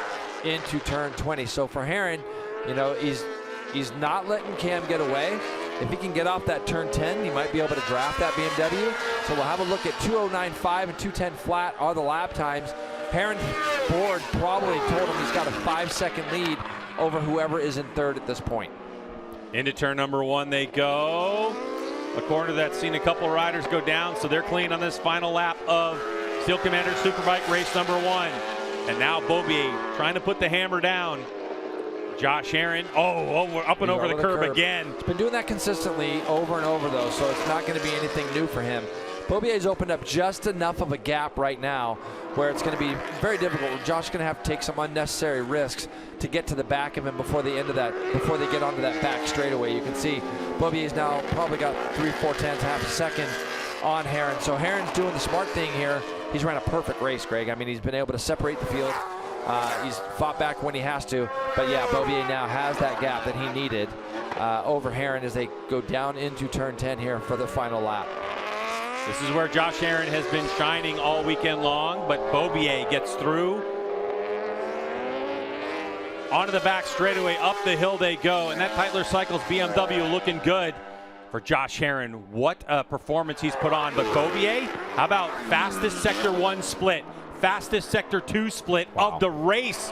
into turn 20. So for Herrin, you know, he's not letting Cam get away. If he can get off that turn 10, he might be able to draft that BMW. So we'll have a look at 2:09.5 and 2:10 flat are the lap times. Herrin's board probably told him he's got a 5-second lead over whoever is in third at this point. Into turn number 1 they go. A corner that's seen a couple of riders go down, so they're clean on this final lap of Steel Commander Superbike race number 1. And now Beaubier trying to put the hammer down. Josh Herrin, up and over the curb again. He's been doing that consistently over and over, though, so it's not going to be anything new for him. Beaubier's opened up just enough of a gap right now where it's going to be very difficult. Josh is going to have to take some unnecessary risks to get to the back of him before the end of that, before they get onto that back straightaway. You can see Beaubier's now probably got 3/4 half a second on Herrin. So Herrin's doing the smart thing here. He's ran a perfect race, Greg. I mean, he's been able to separate the field. He's fought back when he has to. But yeah, Beaubier now has that gap that he needed over Herrin as they go down into turn 10 here for the final lap. This is where Josh Herrin has been shining all weekend long, but Beaubier gets through. Onto the back straightaway, up the hill they go, and that Tytler Cycles BMW looking good for Josh Herrin. What a performance he's put on. But Beaubier, how about fastest Sector 1 split, fastest Sector 2 split of the race.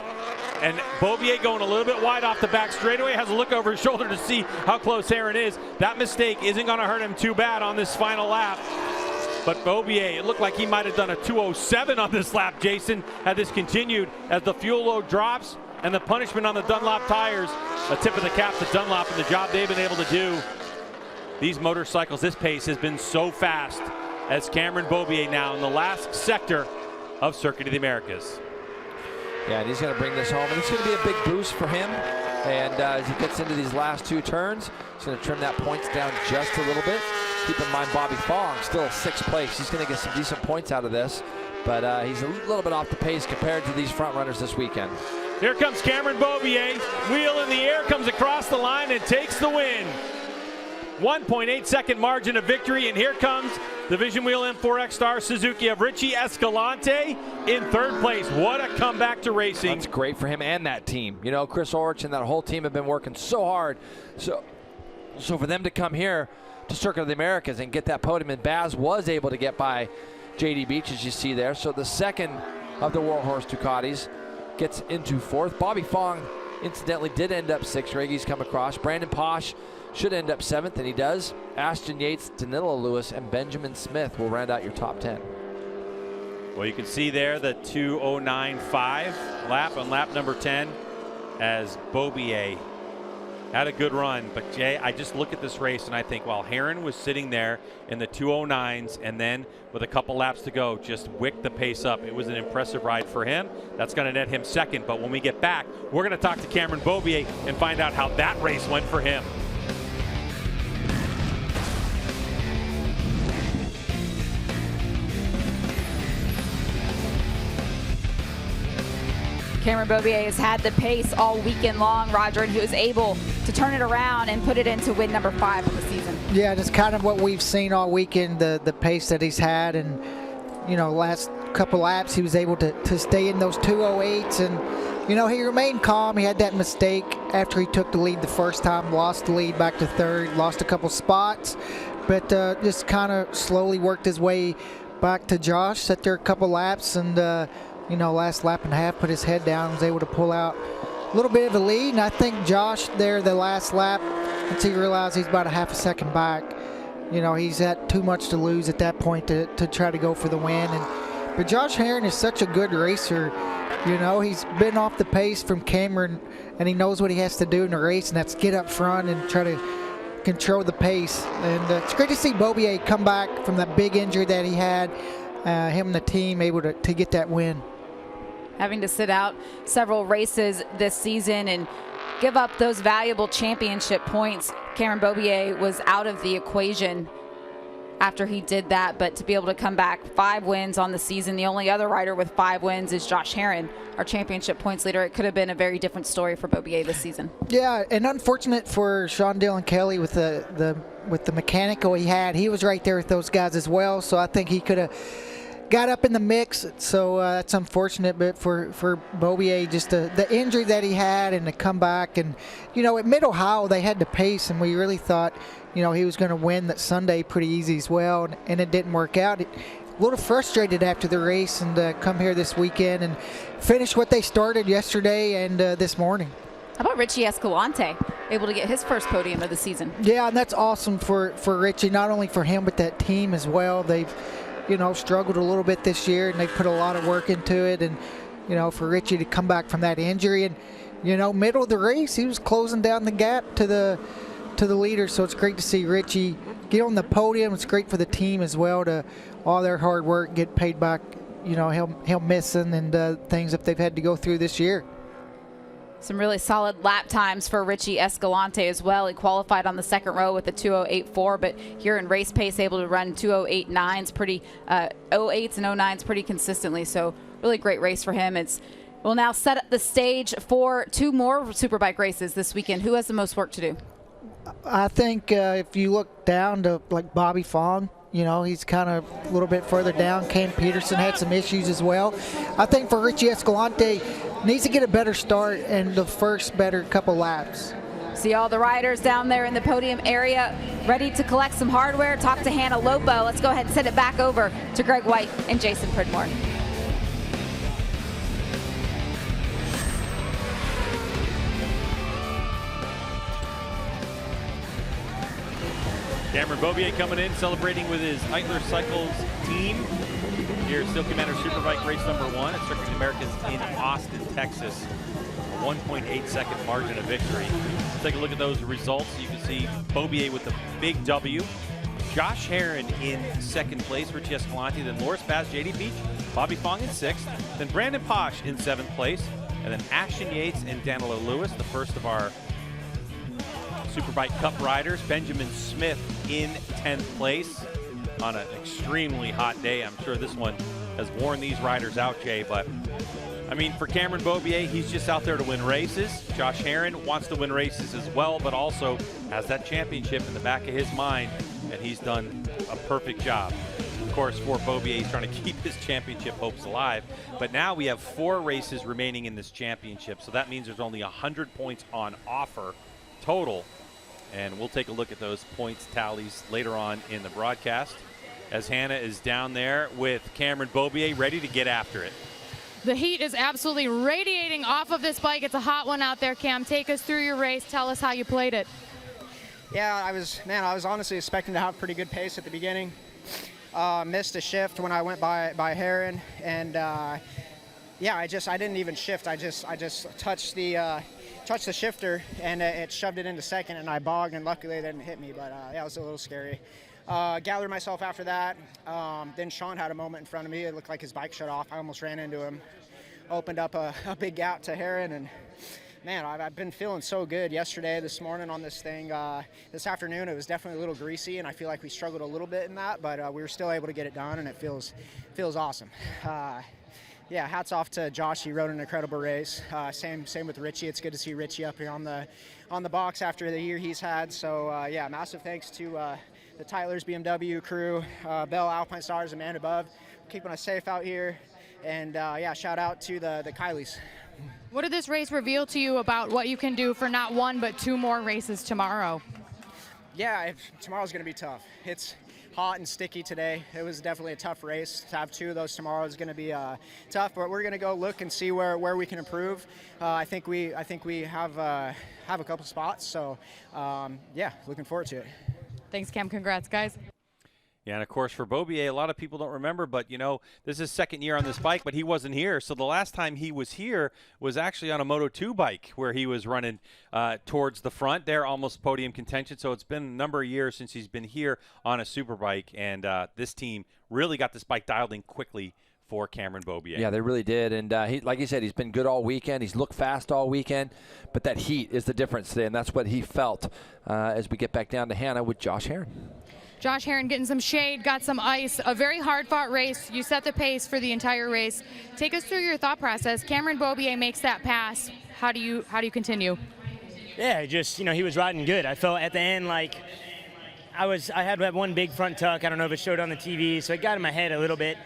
And Beaubier going a little bit wide off the back straightaway, has a look over his shoulder to see how close Herrin is. That mistake isn't going to hurt him too bad on this final lap. But Beaubier, it looked like he might have done a 2:07 on this lap, Jason, had this continued as the fuel load drops and the punishment on the Dunlop tires. A tip of the cap to Dunlop and the job they've been able to do. These motorcycles, this pace has been so fast as Cameron Beaubier now in the last sector of Circuit of the Americas. Yeah, and he's going to bring this home, and it's going to be a big boost for him. And as he gets into these last 2 turns, he's going to trim that points down just a little bit. Keep in mind, Bobby Fong still 6th place. He's going to get some decent points out of this, but he's a little bit off the pace compared to these front runners this weekend. Here comes Cameron Beaubier. Wheel in the air, comes across the line and takes the win. 1.8 second margin of victory, and here comes the Vision Wheel M4X Star Suzuki of Richie Escalante in 3rd place. What a comeback to racing. That's great for him and that team. You know, Chris Orich and that whole team have been working so hard. So for them to come here to Circuit of the Americas and get that podium, and Baz was able to get by JD Beach, as you see there. So the second of the Warhorse Ducatis gets into 4th. Bobby Fong, incidentally, did end up 6th. Reggie's come across. Brandon Posh should end up 7th, and he does. Ashton Yates, Danilo Lewis, and Benjamin Smith will round out your top 10. Well, you can see there the 2:09.5 lap on lap number 10 as Beaubier had a good run. But Jay, I just look at this race and I think, while Herrin was sitting there in the 2:09s and then with a couple laps to go, just wicked the pace up. It was an impressive ride for him. That's going to net him 2nd. But when we get back, we're going to talk to Cameron Beaubier and find out how that race went for him. Cameron Beaubier has had the pace all weekend long, Roger, and he was able to turn it around and put it into win number 5 of the season. Yeah, that's kind of what we've seen all weekend, the pace that he's had. And, you know, last couple laps he was able to stay in those 2:08s. And, you know, he remained calm. He had that mistake after he took the lead the first time, lost the lead back to 3rd, lost a couple spots, but just kind of slowly worked his way back to Josh, sat there a couple laps, and you know, last lap and a half, put his head down, was able to pull out a little bit of a lead. And I think Josh there, the last lap, once he realized he's about a half a second back, you know, he's had too much to lose at that point to try to go for the win. But Josh Herrin is such a good racer. You know, he's been off the pace from Cameron, and he knows what he has to do in the race, and that's get up front and try to control the pace. And it's great to see Beaubier come back from that big injury that he had. him and the team able to get that win. Having to sit out several races this season and give up those valuable championship points, Cameron Beaubier was out of the equation after he did that, but to be able to come back 5 wins on the season, the only other rider with 5 wins is Josh Herrin, our championship points leader. It could have been a very different story for Beaubier this season. Yeah, and unfortunate for Sean Dillon Kelly with the mechanical he had. He was right there with those guys as well, so I think he could have got up in the mix. So that's unfortunate, but for Beaubier, just the injury that he had and the comeback, and at Mid-Ohio they had the pace, and we really thought he was going to win that Sunday pretty easy as well, and it didn't work out. A little frustrated after the race, and come here this weekend and finish what they started yesterday and this morning. How about Richie Escalante, able to get his first podium of the season? Yeah, and that's awesome for Richie, not only for him but that team as well. They've struggled a little bit this year, and they put a lot of work into it. And for Richie to come back from that injury, and middle of the race he was closing down the gap to the leader. So it's great to see Richie get on the podium. It's great for the team as well to all their hard work get paid back. He'll missing and things that they've had to go through this year. Some really solid lap times for Richie Escalante as well. He qualified on the second row with a 2:08.4, but here in race pace able to run 2:08.9s pretty 08s and 09s pretty consistently. So really great race for him. We'll now set up the stage for 2 more Superbike races this weekend. Who has the most work to do? I think if you look down to like Bobby Fong, he's kind of a little bit further down. Cam Peterson had some issues as well. I think for Richie Escalante, needs to get a better start and the first better couple laps. See all the riders down there in the podium area ready to collect some hardware. Talk to Hannah Lopo. Let's go ahead and send it back over to Greg White and Jason Pridmore. Cameron Beaubier coming in, celebrating with his Eitler Cycles team here at Steel Commander Superbike race number 1 at Circuit of the Americas in Austin, Texas. A 1.8-second margin of victory. Let's take a look at those results. You can see Beaubier with the big W. Josh Herrin in 2nd place, Richie Escalante, then Loris Baz, JD Beach, Bobby Fong in 6th, then Brandon Posh in 7th place, and then Ashton Yates and Danilo Lewis, the first of our Superbike Cup riders. Benjamin Smith in 10th place on an extremely hot day. I'm sure this one has worn these riders out, Jay, but I mean, for Cameron Beaubier, he's just out there to win races. Josh Herrin wants to win races as well, but also has that championship in the back of his mind, and he's done a perfect job. Of course, for Beaubier, he's trying to keep his championship hopes alive, but now we have 4 races remaining in this championship, so that means there's only 100 points on offer total. And we'll take a look at those points tallies later on in the broadcast as Hannah is down there with Cameron Beaubier ready to get after it. The heat is absolutely radiating off of this bike. It's a hot one out there, Cam. Take us through your race. Tell us how you played it. Yeah, I was honestly expecting to have pretty good pace at the beginning. Missed a shift when I went by Herrin, and yeah, I didn't even shift. I just touched the shifter, and it shoved it into 2nd, and I bogged, and luckily it didn't hit me, but yeah, it was a little scary. Gathered myself after that. Then Sean had a moment in front of me. It looked like his bike shut off. I almost ran into him. Opened up a big gap to Herrin, and man, I've been feeling so good yesterday, this morning on this thing. This afternoon it was definitely a little greasy, and I feel like we struggled a little bit in that, but we were still able to get it done, and it feels awesome. Yeah, hats off to Josh. He rode an incredible race. Same with Richie. It's good to see Richie up here on the box after the year he's had. So yeah, massive thanks to the Tyler's BMW crew, Bell Alpine Stars, and Man Above, keeping us safe out here. And yeah, shout out to the Kylies. What did this race reveal to you about what you can do for not 1 but 2 more races tomorrow? Yeah, tomorrow's going to be tough. It's hot and sticky today. It was definitely a tough race. To have 2 of those tomorrow is going to be tough, but we're going to go look and see where we can improve. I think we have a couple spots, so yeah, looking forward to it. Thanks, Cam. Congrats, guys. Yeah, and of course for Beaubier, a lot of people don't remember, but you know, this is his second year on this bike, but he wasn't here. So the last time he was here was actually on a Moto2 bike where he was running towards the front there, almost podium contention. So it's been a number of years since he's been here on a Superbike, and this team really got this bike dialed in quickly for Cameron Beaubier. Yeah, they really did. And he, like you said, he's been good all weekend. He's looked fast all weekend, but that heat is the difference today, and that's what he felt as we get back down to Hannah with Josh Herrin. Josh Herrin getting some shade, got some ice, a very hard-fought race. You set the pace for the entire race. Take us through your thought process. Cameron Beaubier makes that pass. How do you continue? Yeah, just, you know, he was riding good. I felt at the end like I had that one big front tuck. I don't know if it showed on the TV, so it got in my head a little bit.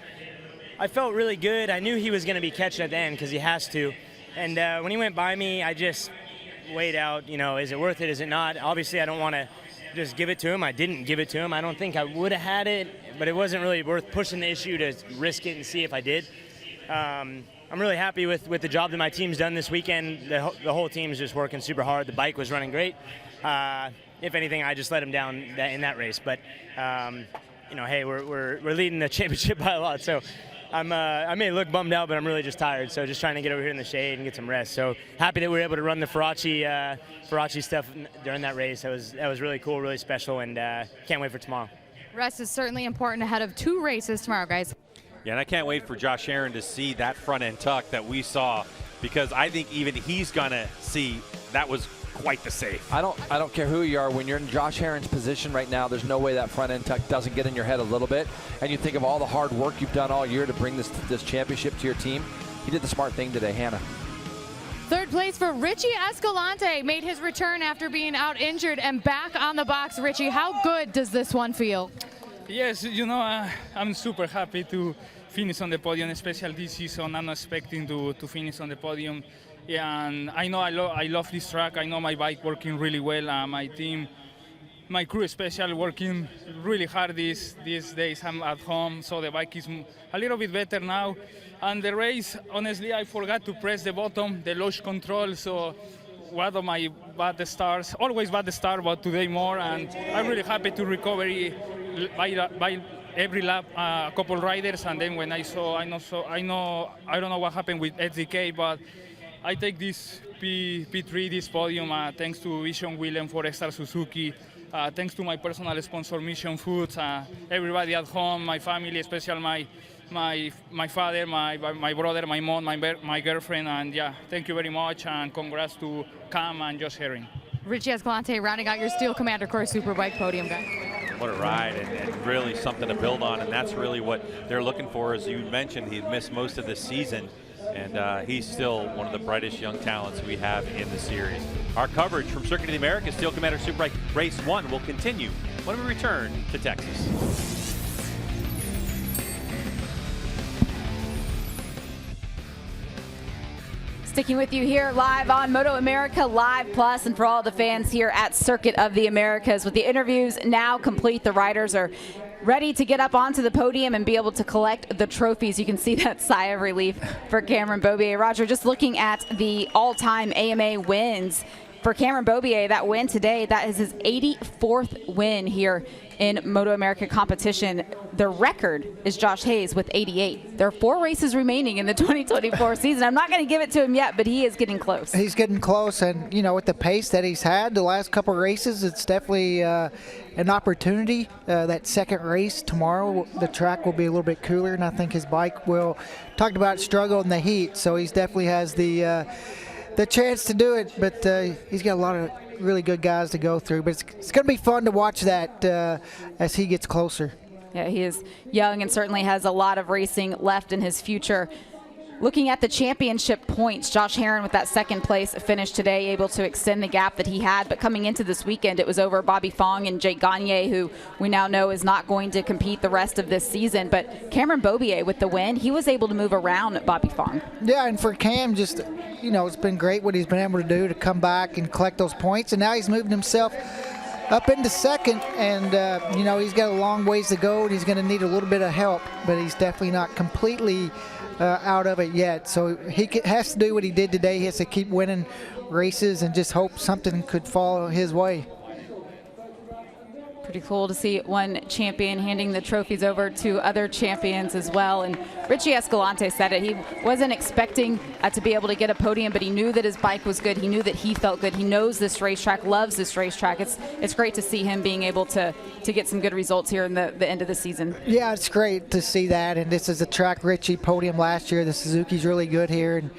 I felt really good. I knew he was going to be catching at the end because he has to. And when he went by me, I just weighed out, you know, is it worth it, is it not? Obviously, I don't want to just give it to him. I didn't give it to him. I don't think I would have had it, but it wasn't really worth pushing the issue to risk it and see if I did. I'm really happy with the job that my team's done this weekend. The whole team's just working super hard. The bike was running great. If anything, I just let him down in that race. But you know, hey, we're leading the championship by a lot. So I may look bummed out, but I'm really just tired. So just trying to get over here in the shade and get some rest. So happy that we were able to run the Faraci stuff during that race. That was really cool, really special, and can't wait for tomorrow. Rest is certainly important ahead of 2 races tomorrow, guys. Yeah, and I can't wait for Josh Herrin to see that front end tuck that we saw, because I think even he's gonna see that was quite the save. I don't care who you are. When you're in Josh Herrin's position right now, there's no way that front end tuck doesn't get in your head a little bit. And you think of all the hard work you've done all year to bring this championship to your team. He did the smart thing today, Hannah. 3rd place for Richie Escalante, made his return after being out injured and back on the box. Richie, how good does this one feel? Yes, you know, I'm super happy to finish on the podium, especially this season. I'm not expecting to finish on the podium. Yeah, and I know I love this track. I know my bike working really well. My team, my crew especially, working really hard these days. I'm at home, so the bike is a little bit better now. And the race, honestly, I forgot to press the button, the launch control, so one of my bad starts, always bad start, but today more. And I'm really happy to recover by every lap a couple riders. And then when I don't know what happened with SDK, but I take this P3, this podium, thanks to Vision William for Star Suzuki, thanks to my personal sponsor, Mission Foods, everybody at home, my family, especially my father, my brother, my mom, my girlfriend, and yeah, thank you very much, and congrats to Cam and Josh Herrin. Richie Escalante rounding out your Steel Commander Core Superbike podium, guys. What a ride, and really something to build on, and that's really what they're looking for. As you mentioned, he missed most of the season, and he's still one of the brightest young talents we have in the series. Our coverage from Circuit of the Americas Steel Commander Superbike Race 1 will continue when we return to Texas. Sticking with you here live on MotoAmerica Live Plus, and for all the fans here at Circuit of the Americas. With the interviews now complete, the riders are ready to get up onto the podium and be able to collect the trophies. You can see that sigh of relief for Cameron Beaubier. Roger, just looking at the all-time AMA wins for Cameron Beaubier, that win today, that is his 84th win here in MotoAmerica competition. The record is Josh Hayes with 88. There are 4 races remaining in the 2024 season. I'm not going to give it to him yet, but he is getting close. He's getting close, and you know, with the pace that he's had the last couple of races, it's definitely an opportunity. That second race tomorrow, the track will be a little bit cooler, and I think his bike will. Talked about struggle in the heat, so he definitely has the chance to do it, but he's got a lot of really good guys to go through. But it's going to be fun to watch that as he gets closer. Yeah, he is young and certainly has a lot of racing left in his future. Looking at the championship points, Josh Herrin with that 2nd place finish today, able to extend the gap that he had. But coming into this weekend, it was over Bobby Fong and Jake Gagne, who we now know is not going to compete the rest of this season. But Cameron Beaubier with the win, he was able to move around Bobby Fong. Yeah, and for Cam, just, you know, it's been great what he's been able to do to come back and collect those points. And now he's moving himself up into 2nd, and you know, he's got a long ways to go, and he's going to need a little bit of help, but he's definitely not completely out of it yet. So he has to do what he did today. He has to keep winning races and just hope something could fall his way. Pretty cool to see one champion handing the trophies over to other champions as well. And Richie Escalante said it. He wasn't expecting to be able to get a podium, but he knew that his bike was good. He knew that he felt good. He knows this racetrack, loves this racetrack. It's great to see him being able to get some good results here in the end of the season. Yeah, it's great to see that. And this is a track Richie podium last year. The Suzuki's really good here. And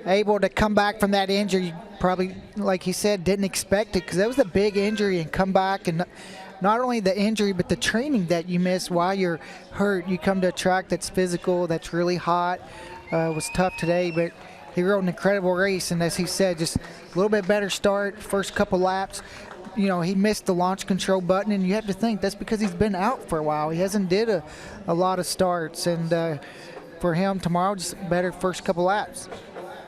able to come back from that injury, probably, like he said, didn't expect it because that was a big injury, and come back and not only the injury, but the training that you miss while you're hurt. You come to a track that's physical, that's really hot. It was tough today, but he rode an incredible race. And as he said, just a little bit better start, first couple laps. You know, he missed the launch control button, and you have to think that's because he's been out for a while. He hasn't did a lot of starts. And for him tomorrow, just better first couple laps.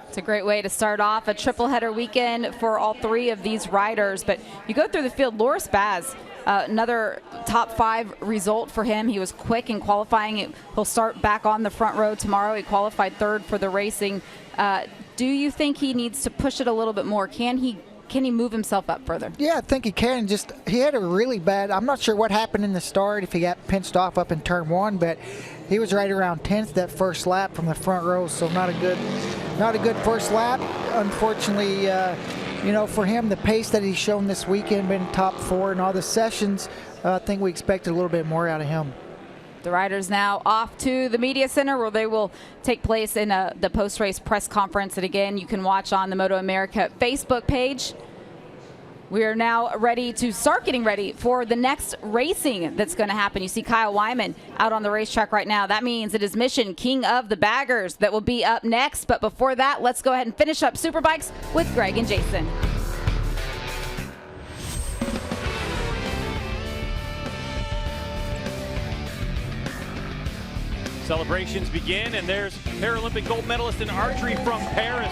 It's a great way to start off a triple header weekend for all three of these riders. But you go through the field, Loris Baz, another top 5 result for him. He was quick in qualifying. He'll start back on the front row tomorrow. He qualified 3rd for the racing. Do you think he needs to push it a little bit more? Can he move himself up further? Yeah, I think he can. Just he had a really bad, I'm not sure what happened in the start, if he got pinched off up in turn 1, but he was right around 10th that first lap from the front row, so not a good first lap. Unfortunately, you know, for him, the pace that he's shown this weekend, been top 4 in all the sessions, I think we expected a little bit more out of him. The riders now off to the media center where they will take place in the post-race press conference. And again, you can watch on the MotoAmerica Facebook page. We are now ready to start getting ready for the next racing that's going to happen. You see Kyle Wyman out on the racetrack right now. That means it is Mission King of the Baggers that will be up next. But before that, let's go ahead and finish up Superbikes with Greg and Jason. Celebrations begin, and there's Paralympic gold medalist in archery from Paris,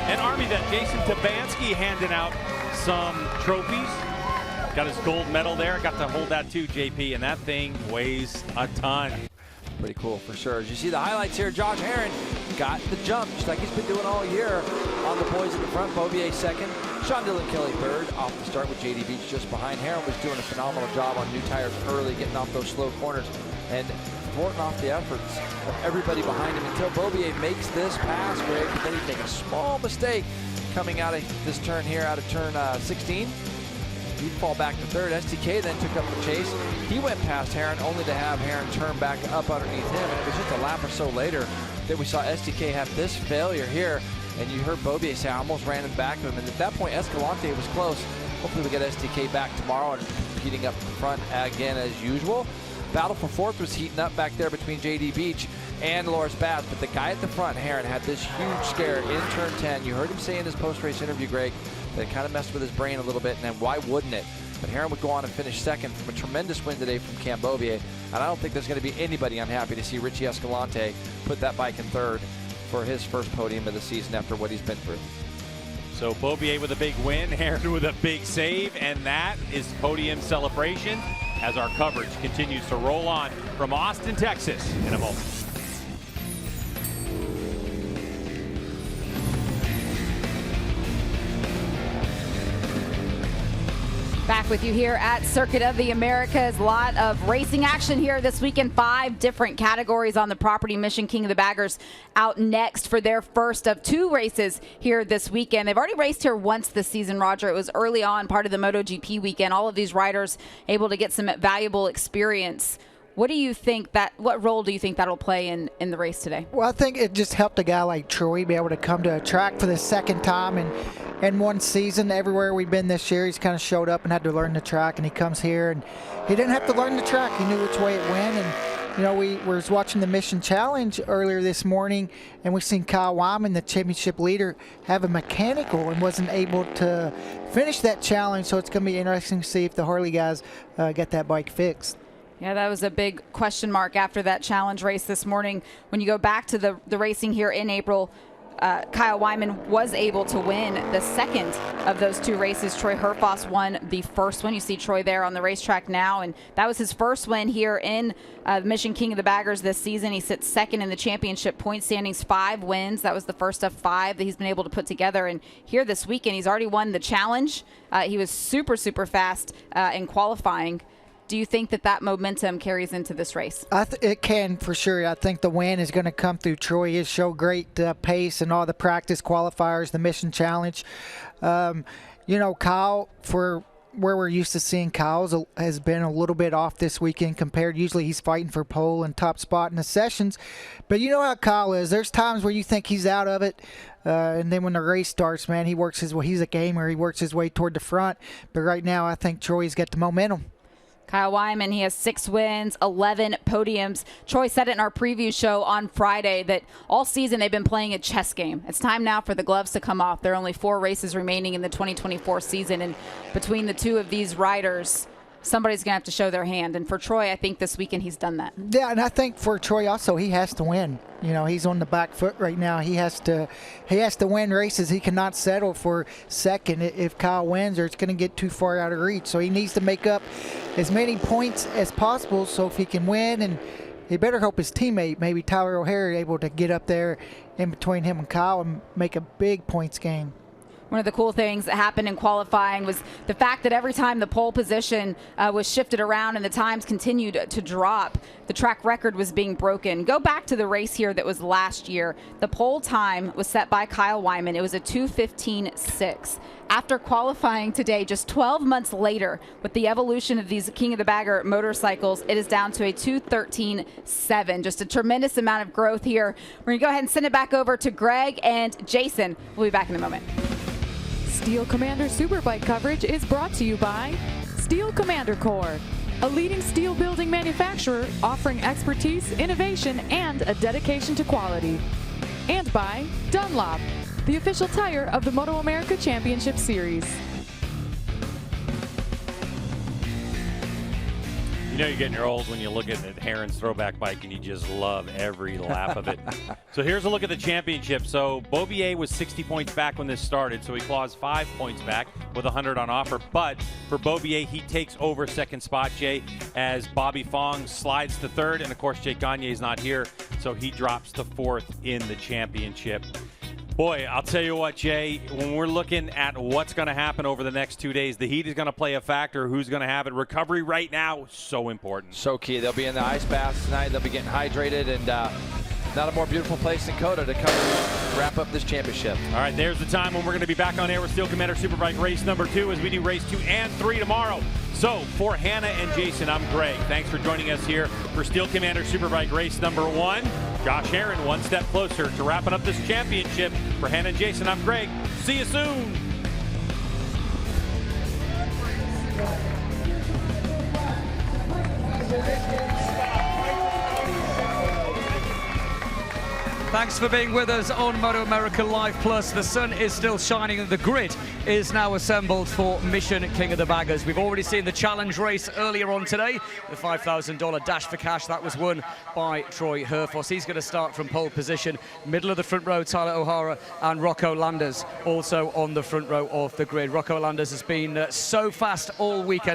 and Army that Jason Tabansky handing out some trophies. Got his gold medal there. Got to hold that too, JP, and that thing weighs a ton. Pretty cool for sure. As you see the highlights here, Josh Herron got the jump just like he's been doing all year on the boys in the front. Beaubier 2nd, Sean Dillon Kelly 3rd. Off the start with JD Beach just behind. Herron was doing a phenomenal job on new tires early, getting off those slow corners and thwarting off the efforts of everybody behind him until Beaubier makes this pass, Greg. But then he takes a small mistake coming out of this turn here, out of turn 16. He'd fall back to 3rd. STK then took up the chase. He went past Herron only to have Herron turn back up underneath him. And it was just a lap or so later that we saw STK have this failure here. And you heard Beaubier say, I almost ran him back to him. And at that point, Escalante was close. Hopefully we get STK back tomorrow and competing up front again as usual. Battle for 4th was heating up back there between JD Beach and Loris Baz. But the guy at the front, Herron, had this huge scare in turn 10. You heard him say in his post-race interview, Greg, that it kind of messed with his brain a little bit, and then why wouldn't it? But Herron would go on and finish 2nd from a tremendous win today from Cam Beaubier. And I don't think there's going to be anybody unhappy to see Richie Escalante put that bike in 3rd for his first podium of the season after what he's been through. So Beaubier with a big win, Herron with a big save, and that is podium celebration as our coverage continues to roll on from Austin, Texas in a moment. Back with you here at Circuit of the Americas. A lot of racing action here this weekend. 5 different categories on the property. Mission King of the Baggers out next for their first of 2 races here this weekend. They've already raced here once this season, Roger. It was early on, part of the MotoGP weekend. All of these riders able to get some valuable experience. What do you think what role do you think that'll play in the race today? Well, I think it just helped a guy like Troy be able to come to a track for the 2nd time in one season. Everywhere we've been this year, he's kind of showed up and had to learn the track, and he comes here and he didn't have to learn the track. He knew which way it went. And you know, we was watching the Mission Challenge earlier this morning, and we seen Kyle Wyman, the championship leader, have a mechanical and wasn't able to finish that challenge. So it's going to be interesting to see if the Harley guys get that bike fixed. Yeah, that was a big question mark after that challenge race this morning. When you go back to the racing here in April, Kyle Wyman was able to win the 2nd of those 2 races. Troy Herfoss won the first one. You see Troy there on the racetrack now, and that was his first win here in Mission King of the Baggers this season. He sits 2nd in the championship point standings, 5 wins. That was the first of 5 that he's been able to put together. And here this weekend, he's already won the challenge. He was super, super fast in qualifying. Do you think that that momentum carries into this race? It can, for sure. I think the win is going to come through Troy. He showed great pace in all the practice qualifiers, the mission challenge. You know, Kyle, for where we're used to seeing Kyle, has been a little bit off this weekend compared. Usually he's fighting for pole and top spot in the sessions. But you know how Kyle is. There's times where you think he's out of it. And then when the race starts, man, he works his way. He's a gamer. He works his way toward the front. But right now, I think Troy's got the momentum. Kyle Wyman, he has 6 wins, 11 podiums. Troy said it in our preview show on Friday that all season they've been playing a chess game. It's time now for the gloves to come off. There are only 4 races remaining in the 2024 season, and between the 2 of these riders, somebody's going to have to show their hand. And for Troy, I think this weekend he's done that. Yeah, and I think for Troy also, he has to win. You know, he's on the back foot right now. He has to win races. He cannot settle for second if Kyle wins, or it's going to get too far out of reach. So he needs to make up as many points as possible so if he can win. And he better hope his teammate, maybe Tyler O'Hara, able to get up there in between him and Kyle and make a big points game. One of the cool things that happened in qualifying was the fact that every time the pole position was shifted around and the times continued to drop, the track record was being broken. Go back to the race here that was last year. The pole time was set by Kyle Wyman. It was a 2:15.6. After qualifying today, just 12 months later, with the evolution of these King of the Bagger motorcycles, it is down to a 2:13.7. Just a tremendous amount of growth here. We're going to go ahead and send it back over to Greg and Jason. We'll be back in a moment. Steel Commander Superbike coverage is brought to you by Steel Commander Corps, a leading steel building manufacturer offering expertise, innovation, and a dedication to quality. And by Dunlop, the official tire of the MotoAmerica Championship Series. You know you're getting old when you look at Herron's throwback bike and you just love every lap of it. So here's a look at the championship. So Beaubier was 60 points back when this started, so he claws 5 points back with 100 on offer. But for Beaubier, he takes over second spot, Jay, as Bobby Fong slides to third. And, of course, Jake Gagne's not here, so he drops to 4th in the championship. Boy, I'll tell you what, Jay, when we're looking at what's going to happen over the next 2 days, the heat is going to play a factor. Who's going to have it? Recovery right now, so important. So key. They'll be in the ice baths tonight. They'll be getting hydrated, and not a more beautiful place than COTA to come wrap up this championship. All right, there's the time when we're going to be back on air with Steel Commander Superbike race number 2 as we do race 2 and 3 tomorrow. So for Hannah and Jason, I'm Greg. Thanks for joining us here for Steel Commander Superbike race number 1. Josh Herron one step closer to wrapping up this championship. For Hannah and Jason, I'm Greg. See you soon. Thanks for being with us on MotoAmerica Live Plus. The sun is still shining and the grid is now assembled for Mission King of the Baggers. We've already seen the challenge race earlier on today, the $5,000 dash for cash. That was won by Troy Herfoss. He's going to start from pole position. Middle of the front row, Tyler O'Hara and Rocco Landers also on the front row of the grid. Rocco Landers has been so fast all weekend.